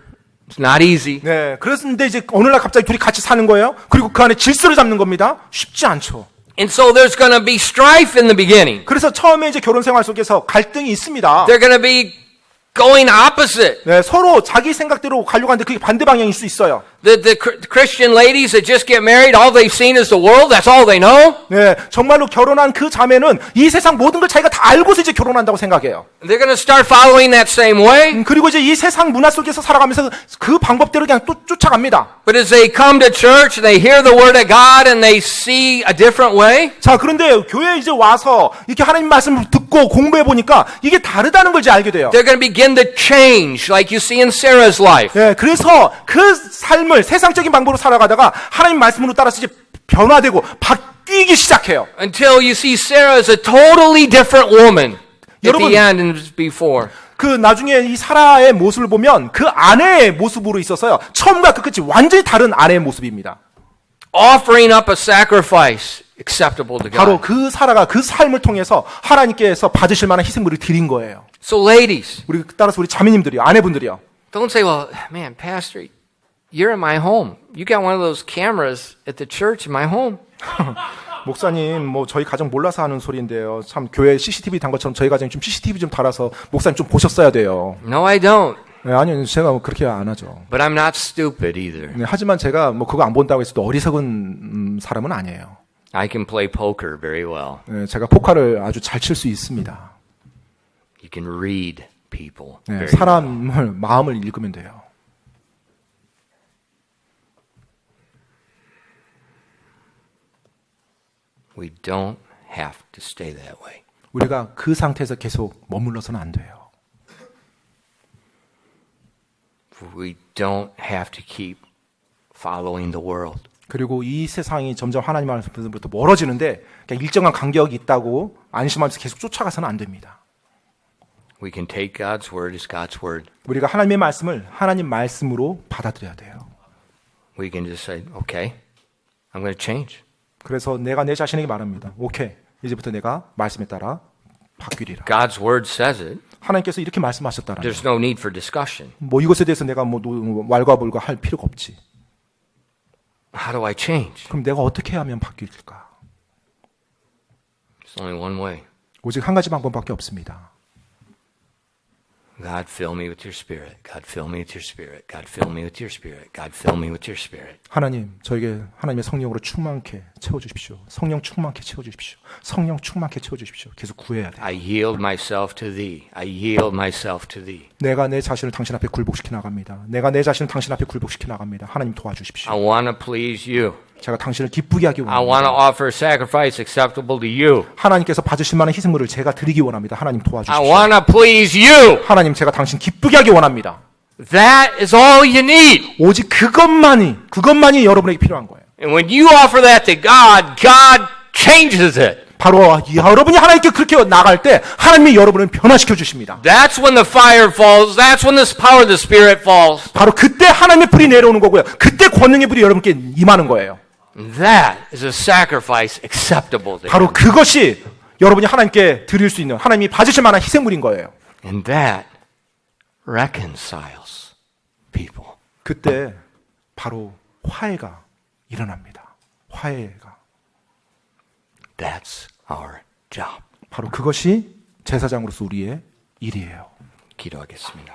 it's not easy. 네, 그랬는데 이제 어느 날 갑자기 둘이 같이 사는 거예요. 그리고 그 안에 질서를 잡는 겁니다. 쉽지 않죠. And so there's going to be strife in the beginning. 그래서 처음에 이제 결혼 생활 속에서 갈등이 있습니다. They're going to be going opposite. 네, 서로 자기 생각대로 가려고 하는데 그게 반대 방향일 수 있어요. The Christian ladies that just get married, all they've seen is the world. That's all they know. 네, 정말로 결혼한 그 자매는 이 세상 모든 걸 자기가 다 알고서 이제 결혼한다고 생각해요. They're going to start following that same way. 그리고 이제 이 세상 문화 속에서 살아가면서 그 방법대로 그냥 또 쫓아갑니다. But as they come to church and they hear the word of God and they see a different way, 자, 그런데 교회에 이제 와서 이렇게 하나님 말씀을 듣고 공부해 보니까 이게 다르다는 걸 이제 알게 돼요. they're going to begin to change like you see in Sarah's life. 네, 그래서 그 삶을 세상적인 방법으로 살아가다가 하나님 말씀으로 따라서 이제 변화되고 바뀌기 시작해요. Until you see Sarah as a totally different woman at 여러분, the end and before. 그 나중에 이 사라의 모습을 보면 그 아내의 모습으로 있어서요. 처음과 끝까지 완전히 다른 아내의 모습입니다. Offering up a sacrifice acceptable to 바로 God. 그 사라가 그 삶을 통해서 하나님께서 받으실 만한 희생물을 드린 거예요. So ladies, 우리 따라서 우리 자매님들이요, 아내분들이요. don't say, well, man, Pastor, you're in my home. You got one of those cameras at the church in my home. 목사님, 뭐 저희 가정 몰라서 하는 소리인데요. 참 교회 CCTV 단 것처럼 저희 가정에 좀 CCTV 좀 달아서 목사님 좀 보셨어야 돼요. No, I don't. 네, 아니요, 제가 뭐 그렇게 안 하죠. But I'm not stupid either. 네, 하지만 제가 뭐 그거 안 본다고 해서 또 어리석은 사람은 아니에요. I can play poker very well. 네, 제가 포카를 아주 잘 칠 수 있습니다. You can read people 네, very well. 사람을 마음을 읽으면 돼요. We don't have to stay that way. 우리가 그 상태에서 계속 머물러서는 안 돼요. We don't have to keep following the world. 그리고 이 세상이 점점 하나님 말씀부터 멀어지는데 그냥 일정한 간격이 있다고 안심하면서 계속 쫓아가서는 안 됩니다. We can take God's word as God's word. 우리가 하나님의 말씀을 하나님 말씀으로 받아들여야 돼요. We can just say, okay, I'm going to change. 그래서 내가 내 자신에게 말합니다. 오케이, 이제부터 내가 말씀에 따라 바뀌리라. God's word says it. 하나님께서 이렇게 말씀하셨다는 There's no need for discussion. 뭐 이것에 대해서 내가 뭐 왈가불가 할 필요가 없지. How do I change? 그럼 내가 어떻게 하면 바뀔까? There's only one way. 오직 한 가지 방법밖에 없습니다. God, fill me with your spirit. God, fill me with your spirit. God, fill me with your spirit. God, fill me with your spirit. 하나님, 저에게 하나님의 성령으로 충만케 채워주십시오. 성령 충만케 채워주십시오. 성령 충만케 채워주십시오. 계속 구해야 돼요. I yield myself to thee. I yield myself to thee. 내가 내 자신을 당신 앞에 굴복시켜 나갑니다. 내가 내 자신을 당신 앞에 굴복시켜 나갑니다. 하나님 도와주십시오. I want to please you. 제가 당신을 기쁘게 하기 I want to 원합니다. offer a sacrifice acceptable to you. 하나님께서 받으실 만한 희생물을 제가 드리기 원합니다. 하나님 I 도와주십시오. want to please you. 하나님 제가 당신 기쁘게 하기 원합니다. That is all you need. 오직 그것만이 여러분에게 필요한 거예요. And when you offer that to God, God changes it. 바로 여러분이 하나님께 그렇게 나갈 때 하나님이 여러분을 변화시켜 주십니다. That's when the fire falls. That's when the power of the Spirit falls. 바로 그때 하나님의 불이 내려오는 거고요. 그때 권능의 불이 여러분께 임하는 거예요. And that is a sacrifice acceptable to 바로 Him. 그것이 여러분이 하나님께 드릴 수 있는 하나님이 받으실 만한 희생물인 거예요. And that reconciles people. 그때 바로 화해가 일어납니다. 화해가. That's our job. 바로 그것이 제사장으로서 우리의 일이에요. 기도하겠습니다.